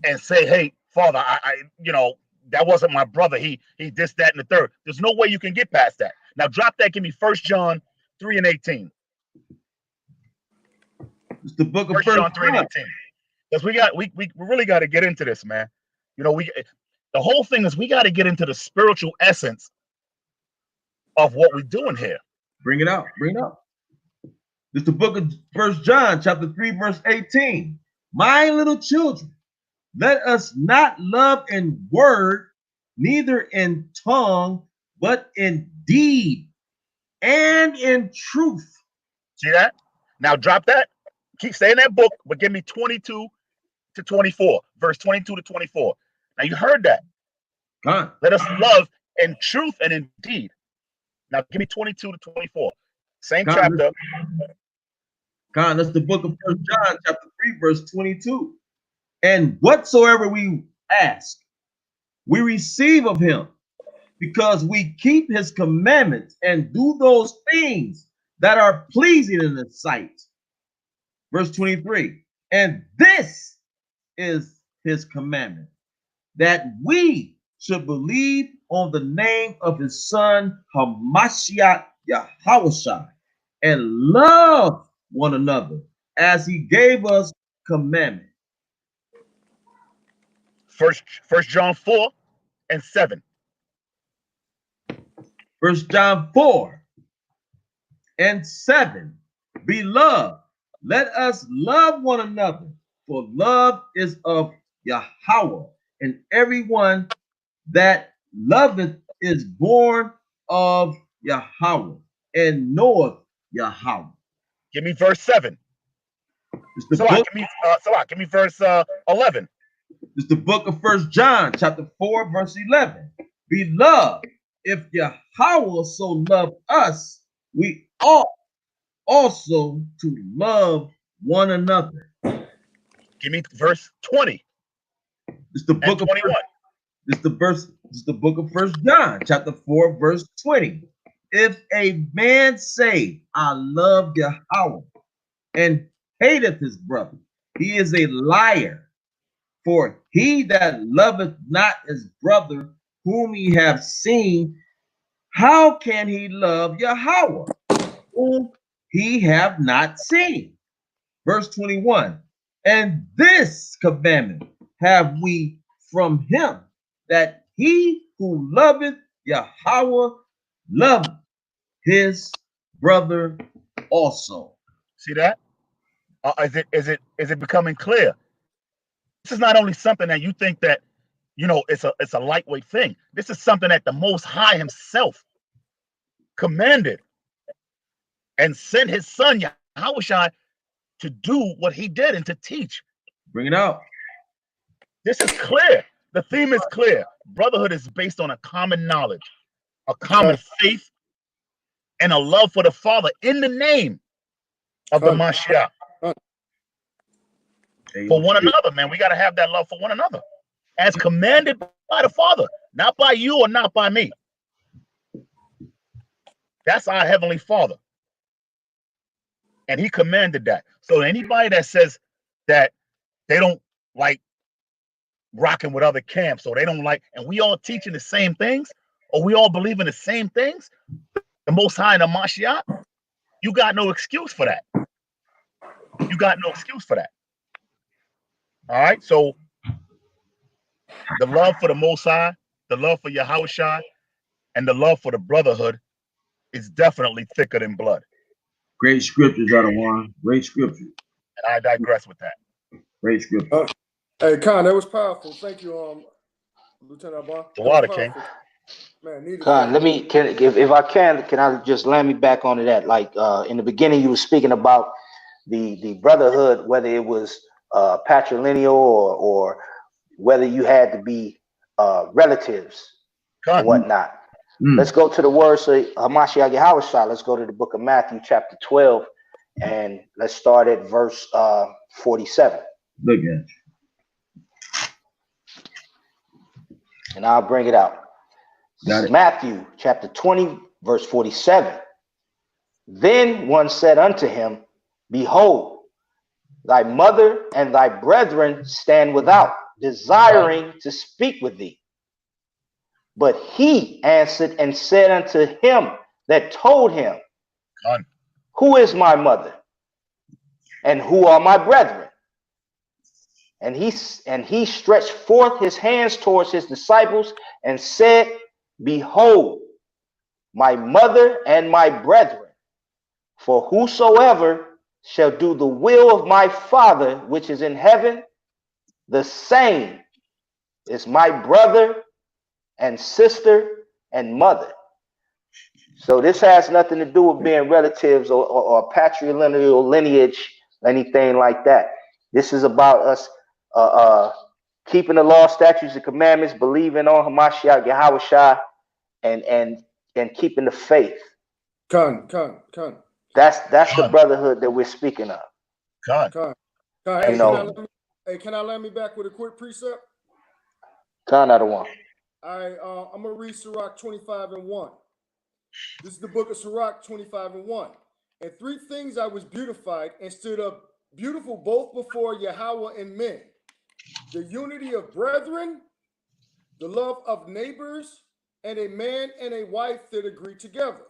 and say, hey, Father, I that wasn't my brother. He this, that, and the third. There's no way you can get past that. Now drop that. Give me 1 John 3 and 18. It's the book of 1 John 3 and 18. Because we really got to get into this, man. The whole thing is we got to get into the spiritual essence of what we're doing here. Bring it out. It's the book of 1 John, chapter 3, verse 18. My little children, let us not love in word, neither in tongue, but in deed and in truth. See that? Now drop that. Keep saying that book, but give me 22 to 24, verse 22 to 24. Now you heard that. Let us love in truth and in deed. Now give me 22 to 24. Same chapter. That's the book of 1 John, chapter 3, verse 22. And whatsoever we ask, we receive of him, because we keep his commandments and do those things that are pleasing in his sight. Verse 23. And this is his commandment, that we should believe on the name of his son Hamashiach Yahushua and love one another as he gave us commandment. First John 4:7. 1 John 4:7. Beloved, let us love one another, for love is of Yahweh, and everyone that loveth is born of Yahweh and knoweth Yahweh. Give me verse 7. It's the Salah, book. give me verse 11. It's the book of 1 John, chapter 4, verse 11. Beloved, if Yahweh so loved us, we ought also to love one another. Give me verse 20. It's the book and 21. It's the book of 1 John, chapter 4, verse 20. If a man say, I love Yahweh, and hateth his brother, he is a liar. For he that loveth not his brother whom he have seen, how can he love Yahweh, whom he have not seen? Verse 21. And this commandment have we from him, that he who loveth Yahweh love his brother also. See that? Is it becoming clear? This is not only something that you think that, it's a lightweight thing. This is something that the Most High himself commanded and sent his son Yahushua to do what he did and to teach. Bring it out. This is clear. The theme is clear. Brotherhood is based on a common knowledge, a common faith, and a love for the Father in the name of the Mashiach. For one another, man. We got to have that love for one another as commanded by the Father, not by you or not by me. That's our Heavenly Father. And he commanded that. So anybody that says that they don't like rocking with other camps, or they don't like, and we all teaching the same things, or we all believe in the same things, the Most High and the Mashiach, you got no excuse for that. You got no excuse for that. All right, so the love for the Most High, the love for Yahushua, and the love for the Brotherhood is definitely thicker than blood. Great scriptures, Adawan. Great scriptures. And I digress with that. Great scripture. Hey, Khan, that was powerful. Thank you, Lieutenant Abba. The water king. Man, needed Khan, that. if I can I just land me back onto that? Like in the beginning, you were speaking about the brotherhood, whether it was patrilineal or whether you had to be relatives and whatnot. Let's go to the words of Hamashiach Yahushua. Let's go to the book of Matthew, chapter 12, and let's start at verse 47. Look at you. And I'll bring it out. Got it. Matthew, chapter 20, verse 47. Then one said unto him, Behold, thy mother and thy brethren stand without, desiring to speak with thee. But he answered and said unto him that told him, Who is my mother? And who are my brethren? And he stretched forth his hands towards his disciples and said, Behold, my mother and my brethren. For whosoever shall do the will of my Father which is in heaven, the same is my brother and sister and mother. So this has nothing to do with being relatives or patrilineal lineage, anything like that. This is about us keeping the law, statutes, and commandments, believing on Hamashiach Yahushua, and keeping the faith. Khan. That's the brotherhood that we're speaking of. Khan. Hey, can I land me back with a quick precept? Khan, I don't want. All right, I'm gonna read Sirach 25:1. This is the book of Sirach 25:1. And 3 things I was beautified and stood up beautiful both before Yahweh and men. The unity of brethren, the love of neighbors, and a man and a wife that agree together.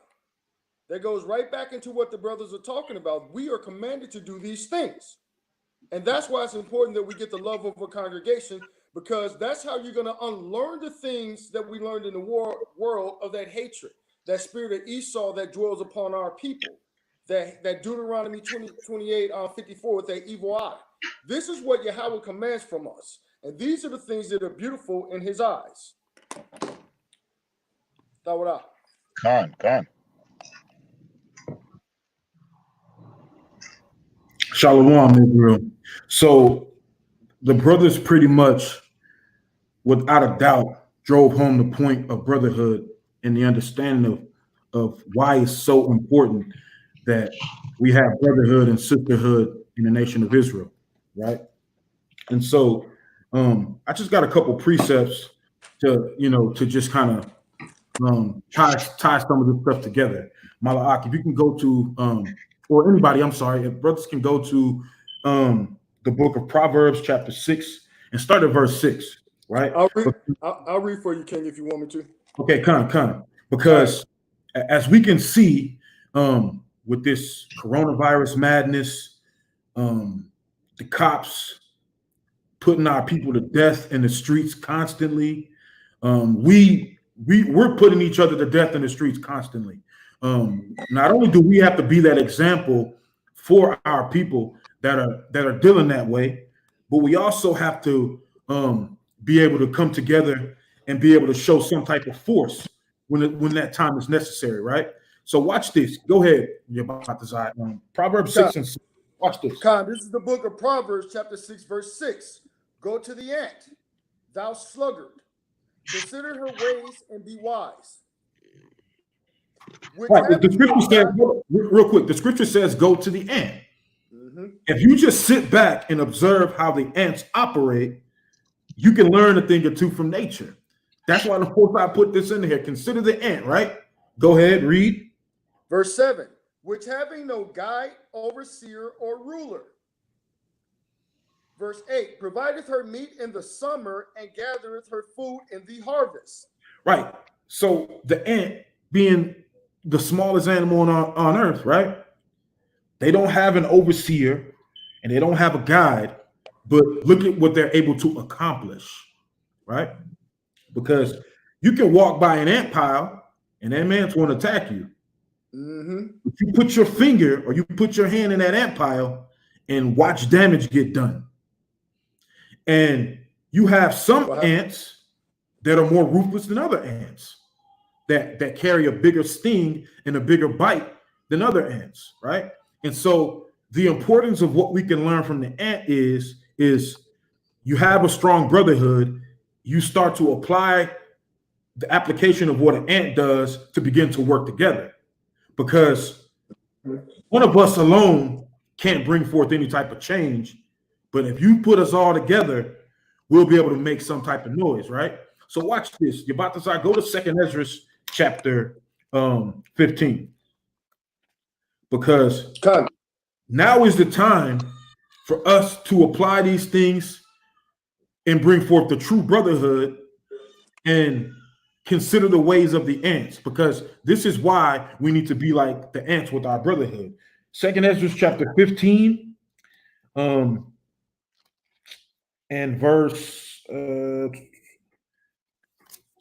That goes right back into what the brothers are talking about. We are commanded to do these things. And that's why it's important that we get the love of a congregation, because that's how you're going to unlearn the things that we learned in the world of that hatred, that spirit of Esau that dwells upon our people, that Deuteronomy 28:54 with that evil eye. This is what Yahweh commands from us. And these are the things that are beautiful in his eyes. Tawara. Khan. Shalom, Israel. So the brothers pretty much, without a doubt, drove home the point of brotherhood and the understanding of why it's so important that we have brotherhood and sisterhood in the nation of Israel, right? And so I just got a couple precepts to just kind of tie some of this stuff together. Malak, if you can go to or anybody, I'm sorry, if brothers can go to the book of Proverbs, chapter 6, and start at verse 6, right? I'll read for you, King, if you want me to. Okay, come. Because as we can see, with this coronavirus madness, the cops putting our people to death in the streets constantly, we're putting each other to death in the streets constantly. Not only do we have to be that example for our people that are dealing that way, but we also have to be able to come together and be able to show some type of force when that time is necessary, right? So watch this. Go ahead, Proverbs 6 and 6. Watch this. Khan, this is the book of Proverbs, chapter 6, verse 6. Go to the ant, thou sluggard. Consider her ways and be wise. Right, the scripture says, real quick, the scripture says, go to the ant. Mm-hmm. If you just sit back and observe how the ants operate, you can learn a thing or two from nature. That's why the fourth I put this in here. Consider the ant, right? Go ahead, read. Verse 7, which having no guide, overseer, or ruler. Verse 8, provideth her meat in the summer and gathereth her food in the harvest. Right. So the ant being the smallest animal on earth, right? They don't have an overseer and they don't have a guide, but look at what they're able to accomplish, right? Because you can walk by an ant pile and that man's going to attack you. Mm-hmm. If you put your finger or you put your hand in that ant pile and watch damage get done. And you have some ants that are more ruthless than other ants that carry a bigger sting and a bigger bite than other ants, right? And so the importance of what we can learn from the ant is you have a strong brotherhood, you start to apply the application of what an ant does to begin to work together. Because one of us alone can't bring forth any type of change. But if you put us all together, we'll be able to make some type of noise, right? So watch this. You're about to start. Go to 2nd Ezra chapter 15. Because now is the time for us to apply these things and bring forth the true brotherhood and consider the ways of the ants, because this is why we need to be like the ants with our brotherhood. 2nd Ezra chapter 15 and verse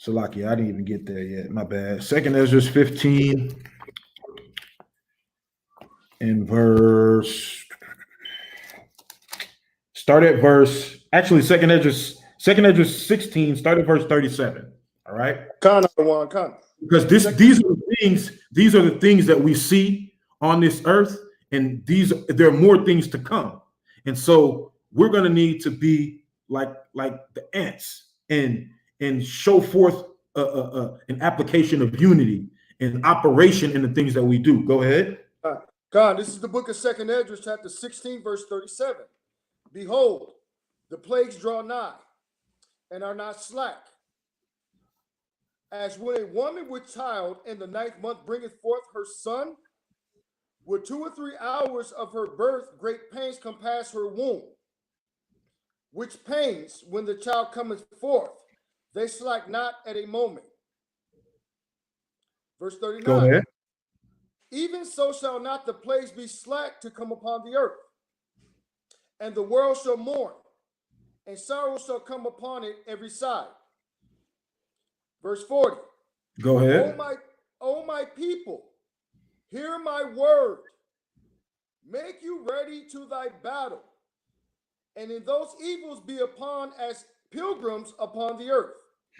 Salaki, I didn't even get there yet. My bad. 2nd Ezra 15 and verse. Start at verse. Actually, 2nd Ezra 16. Start at verse 37. All right. Because these are the things that we see on this earth, and there are more things to come. And so we're going to need to be like the ants and show forth an application of unity and operation in the things that we do. Go ahead. God, this is the book of 2nd Ezra, chapter 16, verse 37. Behold, the plagues draw nigh and are not slack. As when a woman with child in the 9th month bringeth forth her son, With 2 or 3 hours of her birth, great pains compass her womb. Which pains, when the child cometh forth, they slack not at a moment. Verse Go 39. ahead. Even so shall not the plagues be slack to come upon the earth. And the world shall mourn, and sorrow shall come upon it every side. Verse 40. Go ahead. O my people, hear my word. Make you ready to thy battle. And in those evils be upon as pilgrims upon the earth.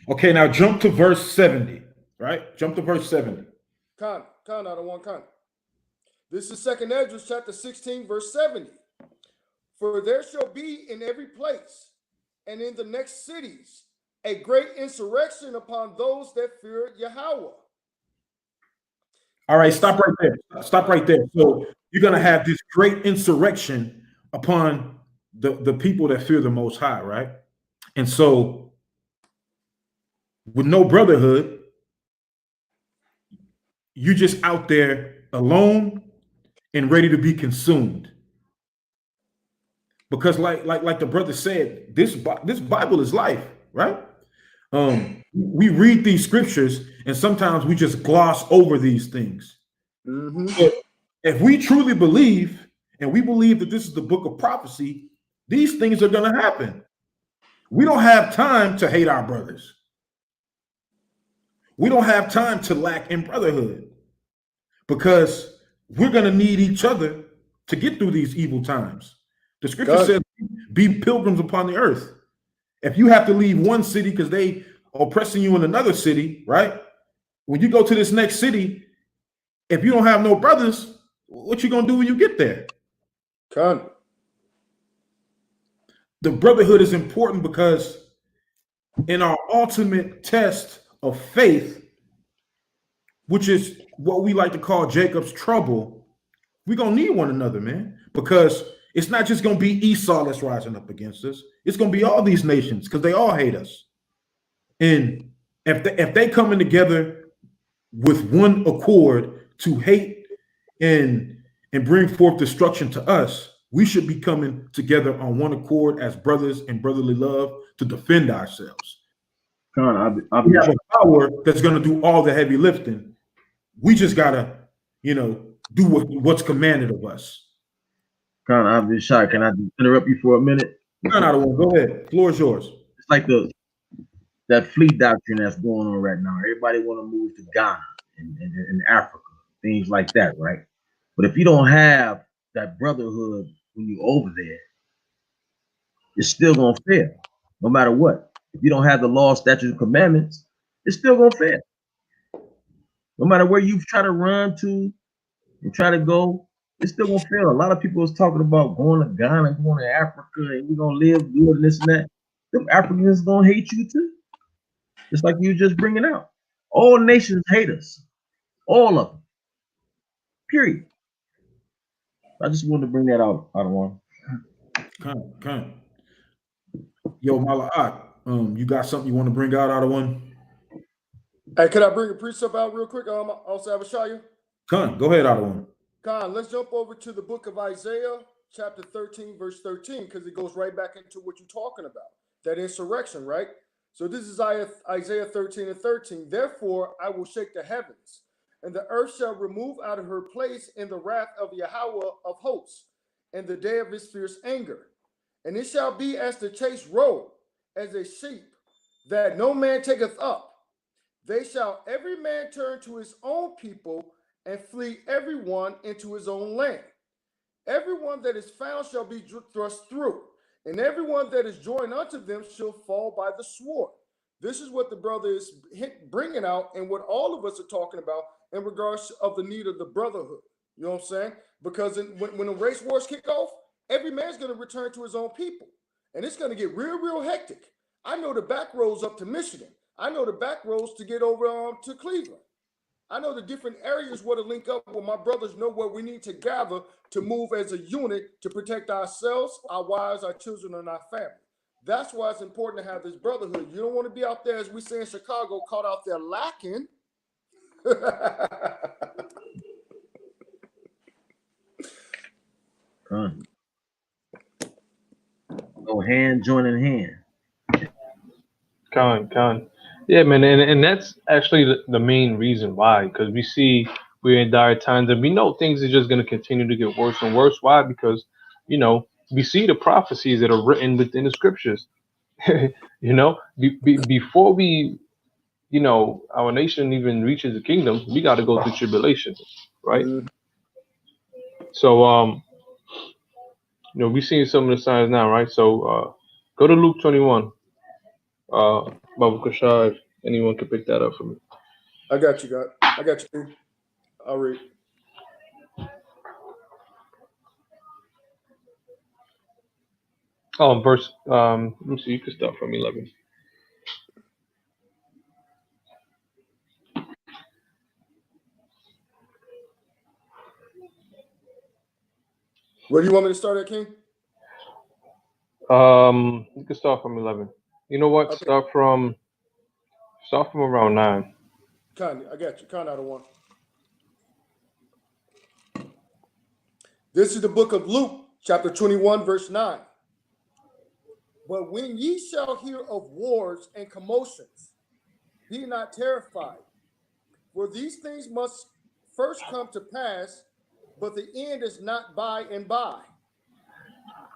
Okay, now jump to verse 70, right? Jump to verse 70. Con, I don't want con. This is 2nd Ezra chapter 16, verse 70. For there shall be in every place and in the next cities a great insurrection upon those that fear Yahweh. All right, stop right there. Stop right there. So you're going to have this great insurrection upon the people that fear the Most High, right? And so with no brotherhood, you just out there alone and ready to be consumed. Because like the brother said, this Bible is life, right? We read these scriptures and sometimes we just gloss over these things. If we truly believe, and we believe that this is the book of prophecy, these things are going to happen. We don't have time to hate our brothers. We don't have time to lack in brotherhood, because we're going to need each other to get through these evil times. The scripture says, be pilgrims upon the earth. If you have to leave one city because they are oppressing you in another city, right? When you go to this next city, if you don't have no brothers, what you going to do when you get there? Con. The brotherhood is important because in our ultimate test of faith, which is what we like to call Jacob's trouble, we're going to need one another, man, because it's not just going to be Esau that's rising up against us. It's going to be all these nations because they all hate us. And if they coming together with one accord to hate and bring forth destruction to us, we should be coming together on one accord as brothers in brotherly love to defend ourselves. Con, We have a power that's going to do all the heavy lifting. We just got to, do what's commanded of us. Con, I've been shy. Can I interrupt you for a minute? Go ahead. Floor is yours. It's like that fleet doctrine that's going on right now. Everybody want to move to Ghana and Africa, things like that, right? But if you don't have that brotherhood when you over there, it's still gonna fail, no matter what. If you don't have the law, statutes, and commandments, it's still gonna fail. No matter where you try to run to and try to go, it's still gonna fail. A lot of people is talking about going to Ghana, going to Africa, and we're gonna live good and this and that. Them Africans gonna hate you too. Just like you just bringing out. All nations hate us. All of them. Period. I just wanted to bring that out, Adawan. Come. Yo, Mala'at, you got something you want to bring out of one? Hey, could I bring a precept out real quick? Also, Abishaya. Go ahead, out of one. Con, let's jump over to the book of Isaiah, chapter 13, verse 13, because it goes right back into what you're talking about, that insurrection, right? So this is Isaiah 13 and 13. Therefore, I will shake the heavens, and the earth shall remove out of her place in the wrath of Yahweh of hosts, in the day of his fierce anger. And it shall be as the chase roe, as a sheep, that no man taketh up. They shall every man turn to his own people, and flee everyone into his own land. Everyone that is found shall be thrust through, and everyone that is joined unto them shall fall by the sword. This is what the brother is bringing out, and what all of us are talking about in regards of the need of the brotherhood. You know what I'm saying? Because when the race wars kick off, every man's going to return to his own people, and it's going to get real hectic. I know the back roads up to Michigan. I know the back roads to get over to Cleveland. I know the different areas where to link up where my brothers know where we need to gather to move as a unit to protect ourselves, our wives, our children, and our family. That's why it's important to have this brotherhood. You don't want to be out there, as we say in Chicago, caught out there lacking. No hand joining hand. Con. Yeah, man, and that's actually the main reason why, because we see we're in dire times, and we know things are just going to continue to get worse and worse. Why? Because, we see the prophecies that are written within the scriptures. Before we, our nation even reaches the kingdom, we got to go through tribulation, right? Mhm. So, we're seeing some of the signs now, right? So, go to Luke 21. Baba Kushai, if anyone can pick that up for me. I got you, God. I got you. I'll read. Oh, verse. Let me see. You can start from 11. Where do you want me to start at, King? You can start from 11. You know what? Okay, Start from around 9. Con, I got you. Con out of one. This is the book of Luke, chapter 21, verse 9. But when ye shall hear of wars and commotions, be not terrified, for these things must first come to pass, but the end is not by and by.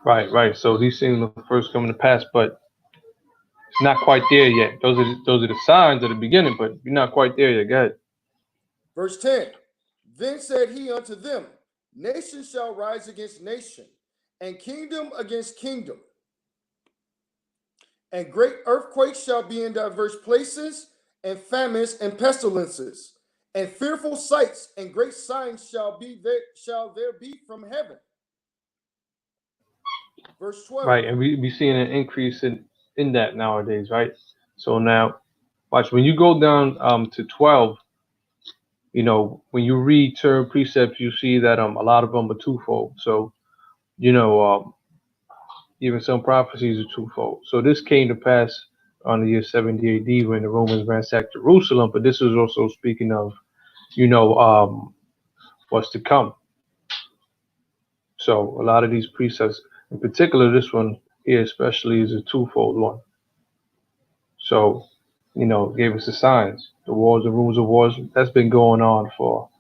Right. So these things are first coming to pass, but it's not quite there yet. Those are the signs of the beginning, but you're not quite there yet. Go ahead. Verse 10. Then said he unto them, nation shall rise against nation, and kingdom against kingdom. And great earthquakes shall be in diverse places, and famines and pestilences, and fearful sights and great signs shall there be from heaven. Verse 12. Right, and we seeing an increase in that nowadays, right? So now, watch when you go down to 12. When you read term precepts, you see that a lot of them are twofold. So even some prophecies are twofold. So this came to pass on the year 70 AD when the Romans ransacked Jerusalem, but this is also speaking of, what's to come. So a lot of these precepts, in particular, this one here especially is a twofold one. So, gave us the signs, the wars, the rumors of wars. That's been going on for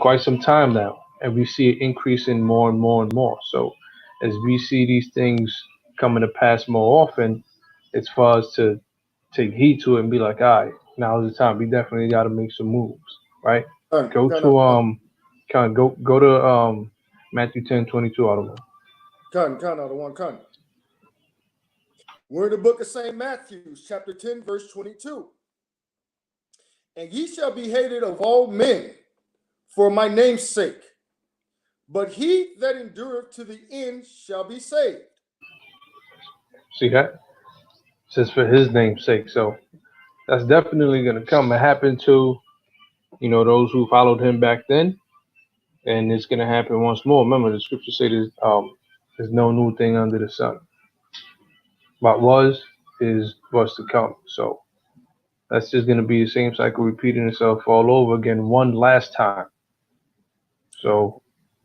quite some time now, and we see it increasing more and more and more. So, as we see these things coming to pass more often, it's for us to take heed to it and be like, all right, now's the time. We definitely got to make some moves, right? Go to go to Matthew 10:22 out of one. Con out of one. Con. We're in the book of St. Matthew, chapter 10, verse 22. And ye shall be hated of all men for my name's sake, but he that endureth to the end shall be saved. See that? It says for his name's sake. So that's definitely going to come. It happened to, those who followed him back then, and it's going to happen once more. Remember, the scripture says there's no new thing under the sun. What was is what's to come. So that's just going to be the same cycle repeating itself all over again one last time. So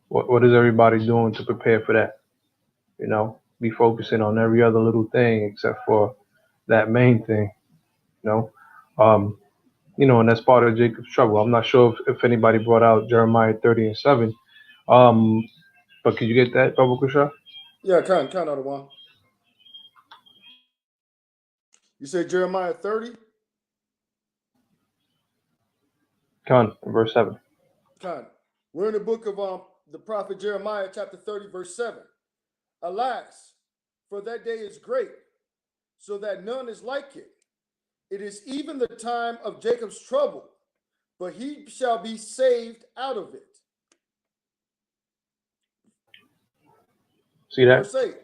what is everybody doing to prepare for that? Be focusing on every other little thing except for that main thing. Um, and that's part of Jacob's trouble. I'm not sure if anybody brought out Jeremiah 30:7. But could you get that, Baba Kusha? Yeah, con out of one. You said Jeremiah 30? Verse 7. Con. We're in the book of the prophet Jeremiah, chapter 30, verse 7. Alas, for that day is great, so that none is like it. It is even the time of Jacob's trouble, but he shall be saved out of it. See that? Verse 8.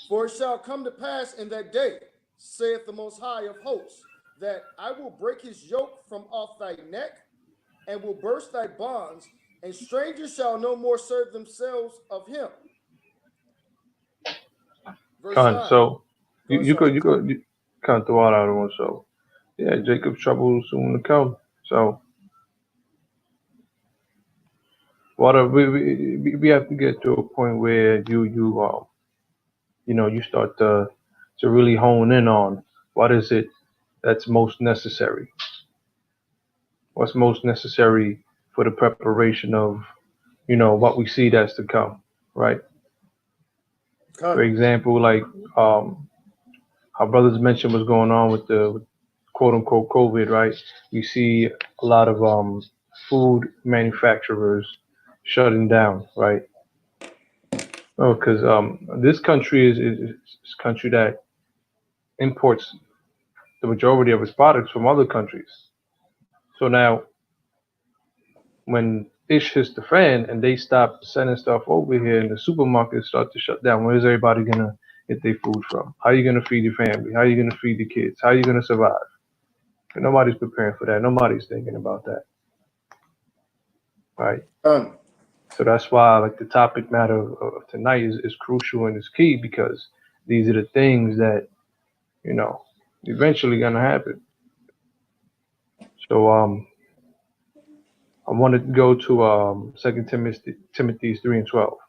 For it shall come to pass in that day, saith the Most High of hosts, that I will break his yoke from off thy neck, and will burst thy bonds, and strangers shall no more serve themselves of him. Verse 9. So you Sorry. could throw out other one. So yeah, Jacob's trouble is soon to come. So we have to get to a point where you start to really hone in on what is it that's most necessary. What's most necessary for the preparation of what we see that's to come, right? For Con. example, like our brothers mentioned what's going on with the quote unquote COVID, right? We see a lot of food manufacturers shutting down, right? Oh, because this country is a country that imports the majority of its products from other countries. So now, when ish hits the fan and they stop sending stuff over here and the supermarkets start to shut down, where's everybody gonna get their food from? How are you gonna feed your family? How are you gonna feed the kids? How are you gonna survive? And nobody's preparing for that. Nobody's thinking about that, right? Con. So that's why, like, the topic matter of tonight is crucial and is key, because these are the things that eventually gonna happen. So I wanted to go to Second Timothy 3:12.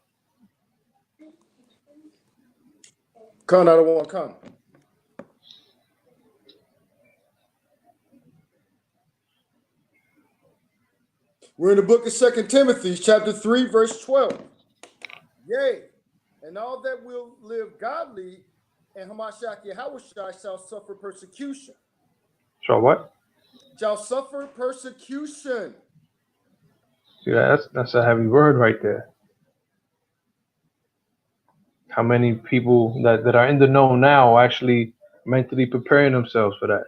Con, I don't want con. We're in the book of 2 Timothy, chapter 3, verse 12. Yea, and all that will live godly and Hamashiach Yahushua shall suffer persecution. So what? Shall suffer persecution. See, that's a heavy word right there. How many people that are in the know now are actually mentally preparing themselves for that?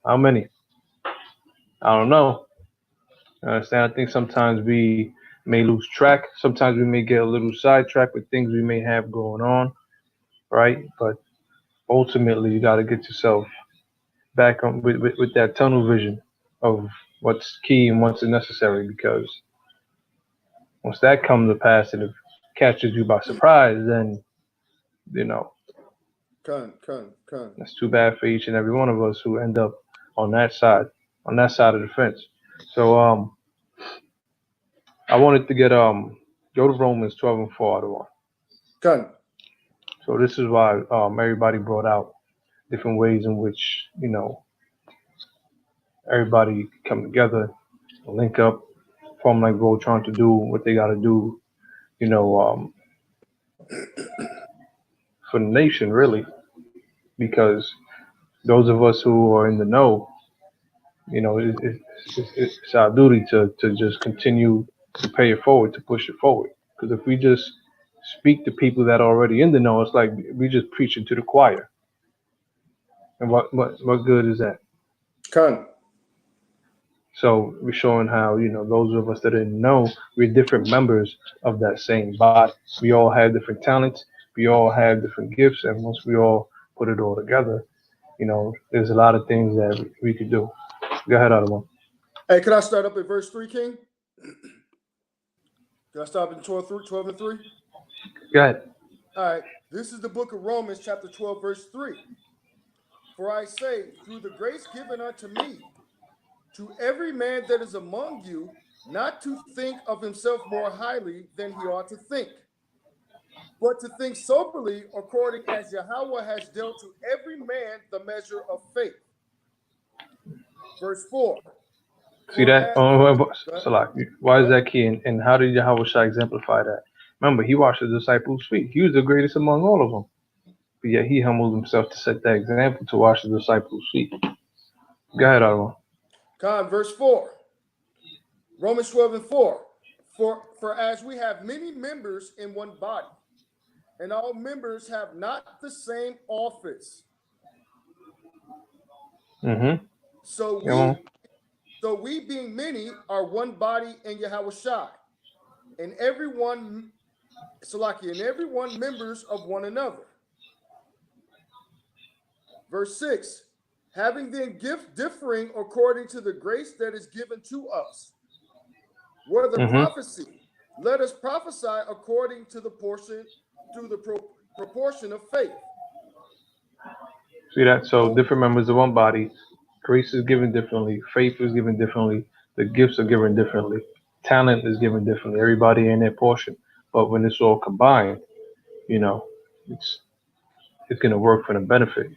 How many? I don't know. I understand. I think sometimes we may lose track. Sometimes we may get a little sidetracked with things we may have going on, right? But ultimately, you got to get yourself back on with that tunnel vision of what's key and what's necessary, because once that comes to pass and it catches you by surprise, then you know Con. that's too bad for each and every one of us who end up on that side of the fence. So I wanted to get go to Romans 12:4 out of one. Con. So this is why everybody brought out different ways in which everybody come together, link up, form like Voltron to do what they got to do, you know, for the nation, really, because those of us who are in the know, it's our duty to just continue to pay it forward, to push it forward. Because if we just speak to people that are already in the know, it's like we just preaching to the choir. And what good is that? Con. So we're showing how, those of us that didn't know, we're different members of that same body. We all have different talents. We all have different gifts. And once we all put it all together, there's a lot of things that we could do. Go ahead, Otto. Hey, can I start up at verse 3, King? Can I stop in 12 and 3? Go ahead. All right. This is the book of Romans, chapter 12, verse 3. For I say, through the grace given unto me, to every man that is among you, not to think of himself more highly than he ought to think, but to think soberly according as Yahweh has dealt to every man the measure of faith. Verse 4. See that? Salak, why is that key? And how did Yahweh Shai exemplify that? Remember, he washed the disciples' feet. He was the greatest among all of them. But yet he humbled himself to set that example to wash the disciples' feet. Go ahead, Otto. Verse 4. Romans 12 and 4. For as we have many members in one body, and all members have not the same office. Mm-hmm. So we being many are one body in Yahweh Shai, and everyone members of one another. Verse 6. Having then gift differing according to the grace that is given to us. Whether prophecy, let us prophesy according to the proportion of faith. See that? So different members of one body, grace is given differently, faith is given differently, the gifts are given differently. talent is given differently. Everybody in their portion, but when it's all combined, you know, it's going to work for the benefit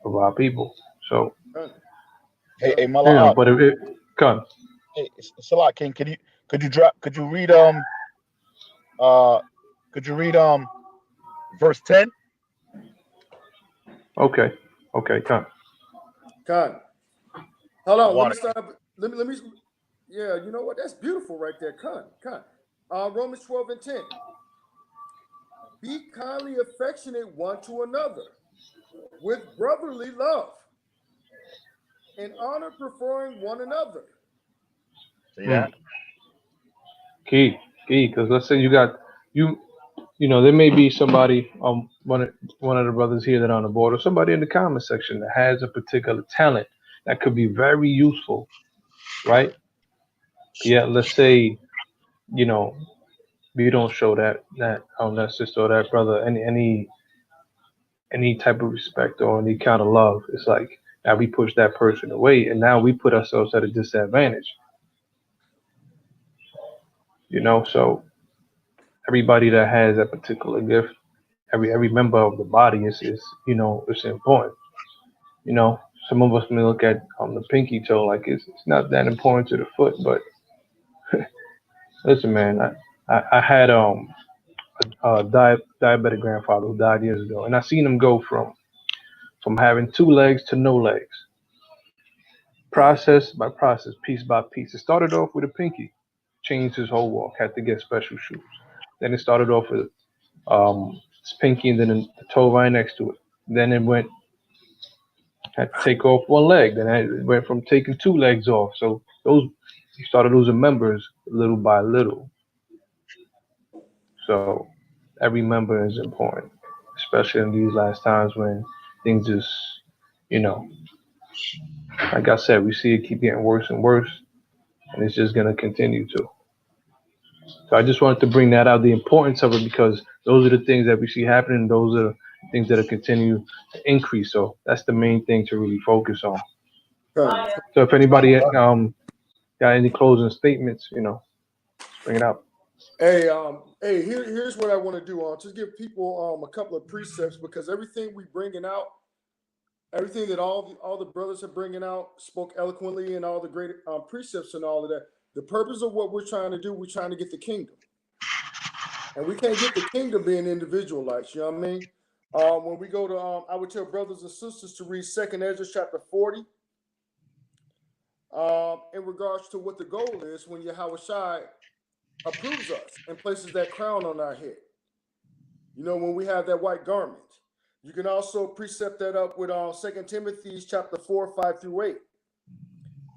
of our people. So, Con, Hey, con. Malak, but if it come, hey, Salak, King, could you read uh could you read verse 10? okay, come. Con. Hold on. Let me Water. start. Let me. Yeah, you know what? That's beautiful right there. Con, con. Romans 12 and 10. Be kindly affectionate one to another with brotherly love, and honor preferring one another. See Hmm. that? Key, because let's say you got you. You know, there may be somebody, one of the brothers here that are on the board, or somebody in the comment section that has a particular talent that could be very useful, right? Yeah, let's say, you know, we don't show that sister or that brother any type of respect or any kind of love. It's like now we push that person away, and now we put ourselves at a disadvantage. You know, so everybody that has that particular gift, every member of the body is it's important. You know, some of us may look at the pinky toe like it's not that important to the foot, but listen, man, I had a diabetic grandfather who died years ago, and I seen him go from having two legs to no legs, process by process, piece by piece. It started off with a pinky, changed his whole walk, had to get special shoes. Then it started off with his pinky and then the toe right next to it. Then it went had to take off one leg. Then it went from taking two legs off. So those he started losing members little by little. So every member is important, especially in these last times when things just, you know, like I said, we see it keep getting worse and worse, and it's just gonna continue to. So I just wanted to bring that out, the importance of it, because those are the things that we see happening. Those are things that are continue to increase. So that's the main thing to really focus on. Con. So if anybody got any closing statements, let's bring it out. Here's what I want to do. Just give people a couple of precepts, because everything we bringing out, everything that all the brothers are bringing out, spoke eloquently, and all the great precepts and all of that. The purpose of what we're trying to do, we're trying to get the kingdom, and we can't get the kingdom being individualized. You know what I mean? When we go to, I would tell brothers and sisters to read 2nd Ezra chapter 40, in regards to what the goal is when Yahweh Shai approves us and places that crown on our head. You know, when we have that white garment. You can also precept that up with 2 Timothy chapter 4, 5 through 8,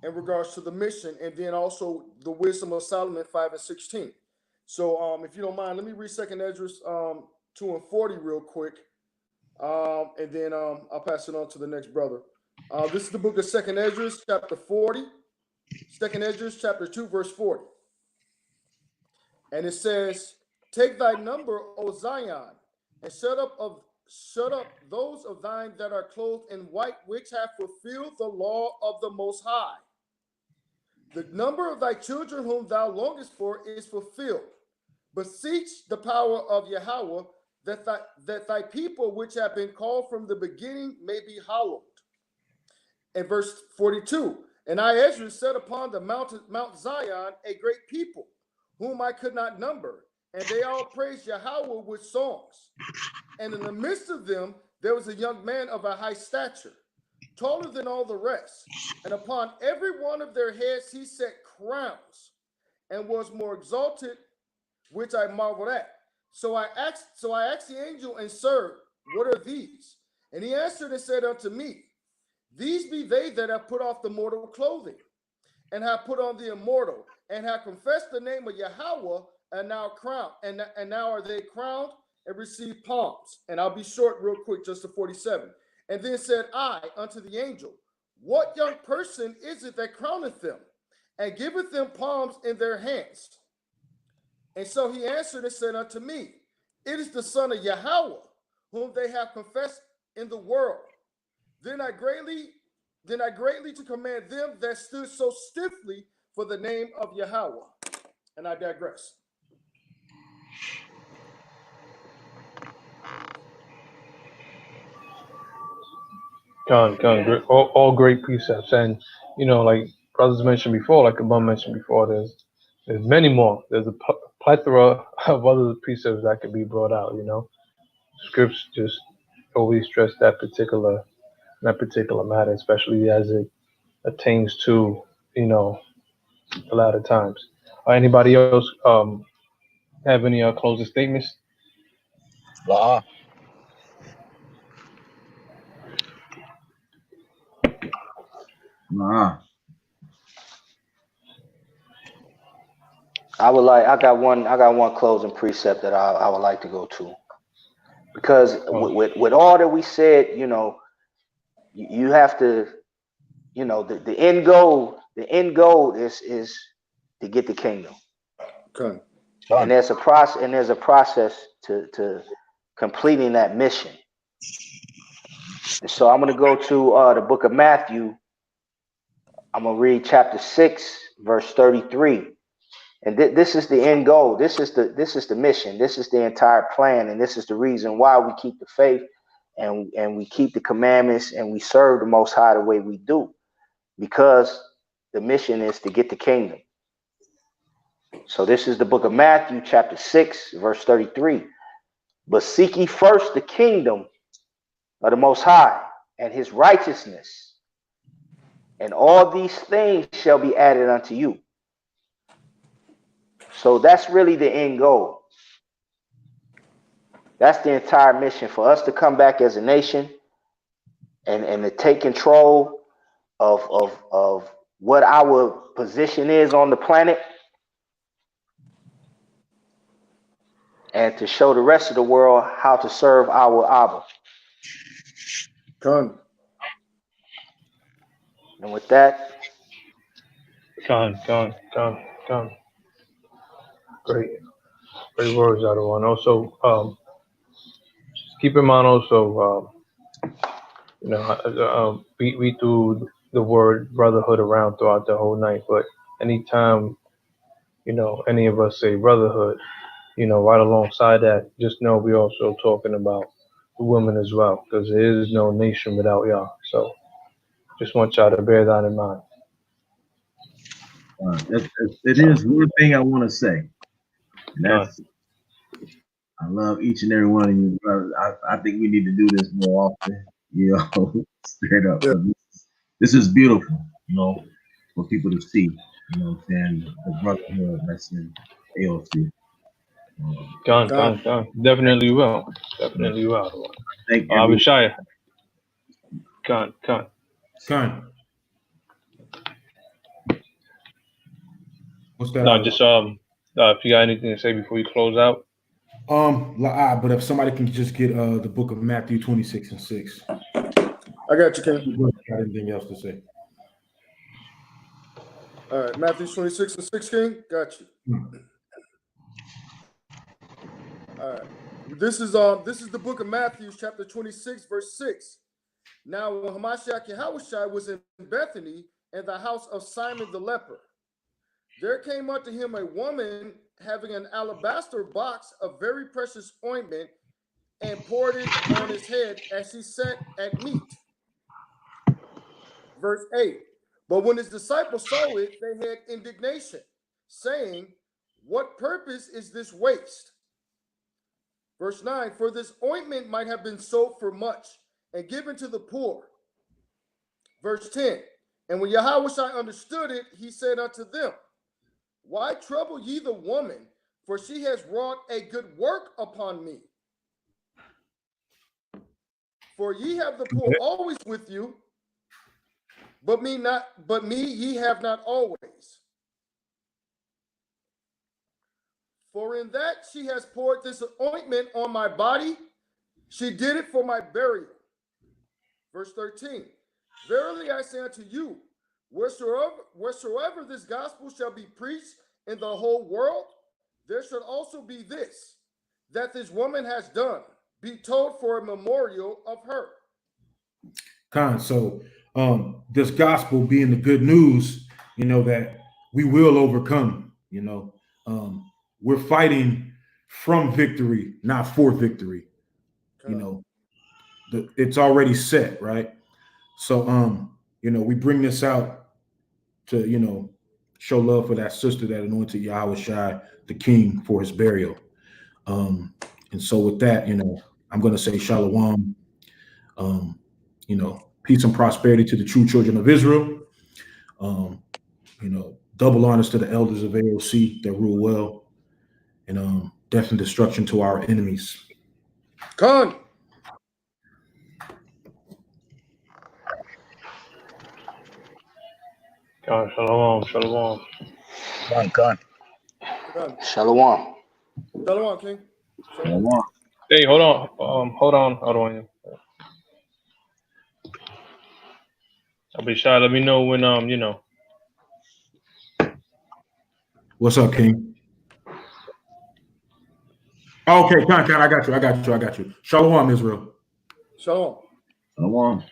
in regards to the mission, and then also the wisdom of Solomon 5 and 16. So if you don't mind, let me read 2nd Ezra 2 and 40 real quick, and then I'll pass it on to the next brother. This is the book of 2nd Ezra chapter 40, 2nd Ezra chapter 2 verse 40. And it says, take thy number, O Zion, and shut up those of thine that are clothed in white, which have fulfilled the law of the Most High. The number of thy children whom thou longest for is fulfilled. Beseech the power of Yahweh, that thy people which have been called from the beginning may be hallowed. And verse 42, and I, Ezra, set upon the Mount Zion a great people, whom I could not number, and they all praised Yahweh with songs. And in the midst of them there was a young man of a high stature, taller than all the rest, and upon every one of their heads he set crowns, and was more exalted, which I marveled at. So I asked the angel and said, what are these? And he answered and said unto me, these be they that have put off the mortal clothing, and have put on the immortal, and have confessed the name of Yahweh, and now crowned, and now are they crowned and receive palms. And I'll be short real quick, just to 47. And then said I unto the angel, what young person is it that crowneth them, and giveth them palms in their hands? And so he answered and said unto me, it is the son of Yahweh, whom they have confessed in the world. Then I greatly to command them that stood so stiffly for the name of Yahweh. And I digress. All great precepts, and like brothers mentioned before, like Abum mentioned before, there's many more. There's a plethora of other precepts that could be brought out. Scripts just always stress that particular matter, especially as it attains to the latter times. Anybody else have any closing statements? La. Nah. I got one closing precept that I would like to go to, because with all that we said, you have to, the end goal is to get the kingdom. Okay. And there's a process to completing that mission. And so I'm going to go to the book of Matthew. I'm going to read chapter 6, verse 33. And this is the end goal. This is the mission. This is the entire plan. And this is the reason why we keep the faith and we keep the commandments and we serve the Most High the way we do. Because the mission is to get the kingdom. So this is the book of Matthew, chapter 6, verse 33. But seek ye first the kingdom of the Most High and his righteousness, and all these things shall be added unto you. So that's really the end goal. That's the entire mission, for us to come back as a nation and to take control of what our position is on the planet, and to show the rest of the world how to serve our Abba. Con. And with that, Con. Great words, out of one. Also, just keep in mind also, we threw the word brotherhood around throughout the whole night, but anytime, any of us say brotherhood, right alongside that, just know we also talking about the women as well, because there is no nation without y'all. So just want y'all to bear that in mind. It is one thing I want to say, and that's I love each and every one of you, brothers. I think we need to do this more often, straight up. Yeah. This is beautiful, for people to see, what I'm saying, the brotherhood that's in AOC. Con. Definitely will. Thank I was shy. Con. What's that? No, just if you got anything to say before you close out. But if somebody can just get the book of Matthew 26 and 6. I got you, King. Got anything else to say? All right, Matthew 26 and 6, King. Got you. All right. This is the book of Matthew, chapter 26, verse 6. Now, when Hamashiach Yahushua was in Bethany, in the house of Simon the leper, there came unto him a woman having an alabaster box of very precious ointment, and poured it on his head as he sat at meat. Verse 8. But when his disciples saw it, they had indignation, saying, what purpose is this waste? Verse 9. For this ointment might have been sold for much and given to the poor. Verse 10. And when Yahushua understood it, he said unto them, why trouble ye the woman? For she has wrought a good work upon me. For ye have the poor always with you, but me ye have not always. For in that she has poured this ointment on my body, she did it for my burial. Verse 13. Verily I say unto you, wheresoever this gospel shall be preached in the whole world, there should also be this, that this woman has done, be told for a memorial of her. So this gospel being the good news, that we will overcome, we're fighting from victory, not for victory. You know, it's already set, right? So, you know, we bring this out to, you know, show love for that sister that anointed Yahweh Shai, the king, for his burial. And so with that, you know, I'm going to say shalom, you know, peace and prosperity to the true children of Israel. You know, double honors to the elders of AOC that rule well, and death and destruction to our enemies. Con. God, shalom, shalom. Gun. Shalom. Shalom, King. Shalom. Hey, hold on. I'll be shy. Let me know when you know. What's up, King? Okay, Con, I got you. Shalom, Israel. Shalom. Shalom.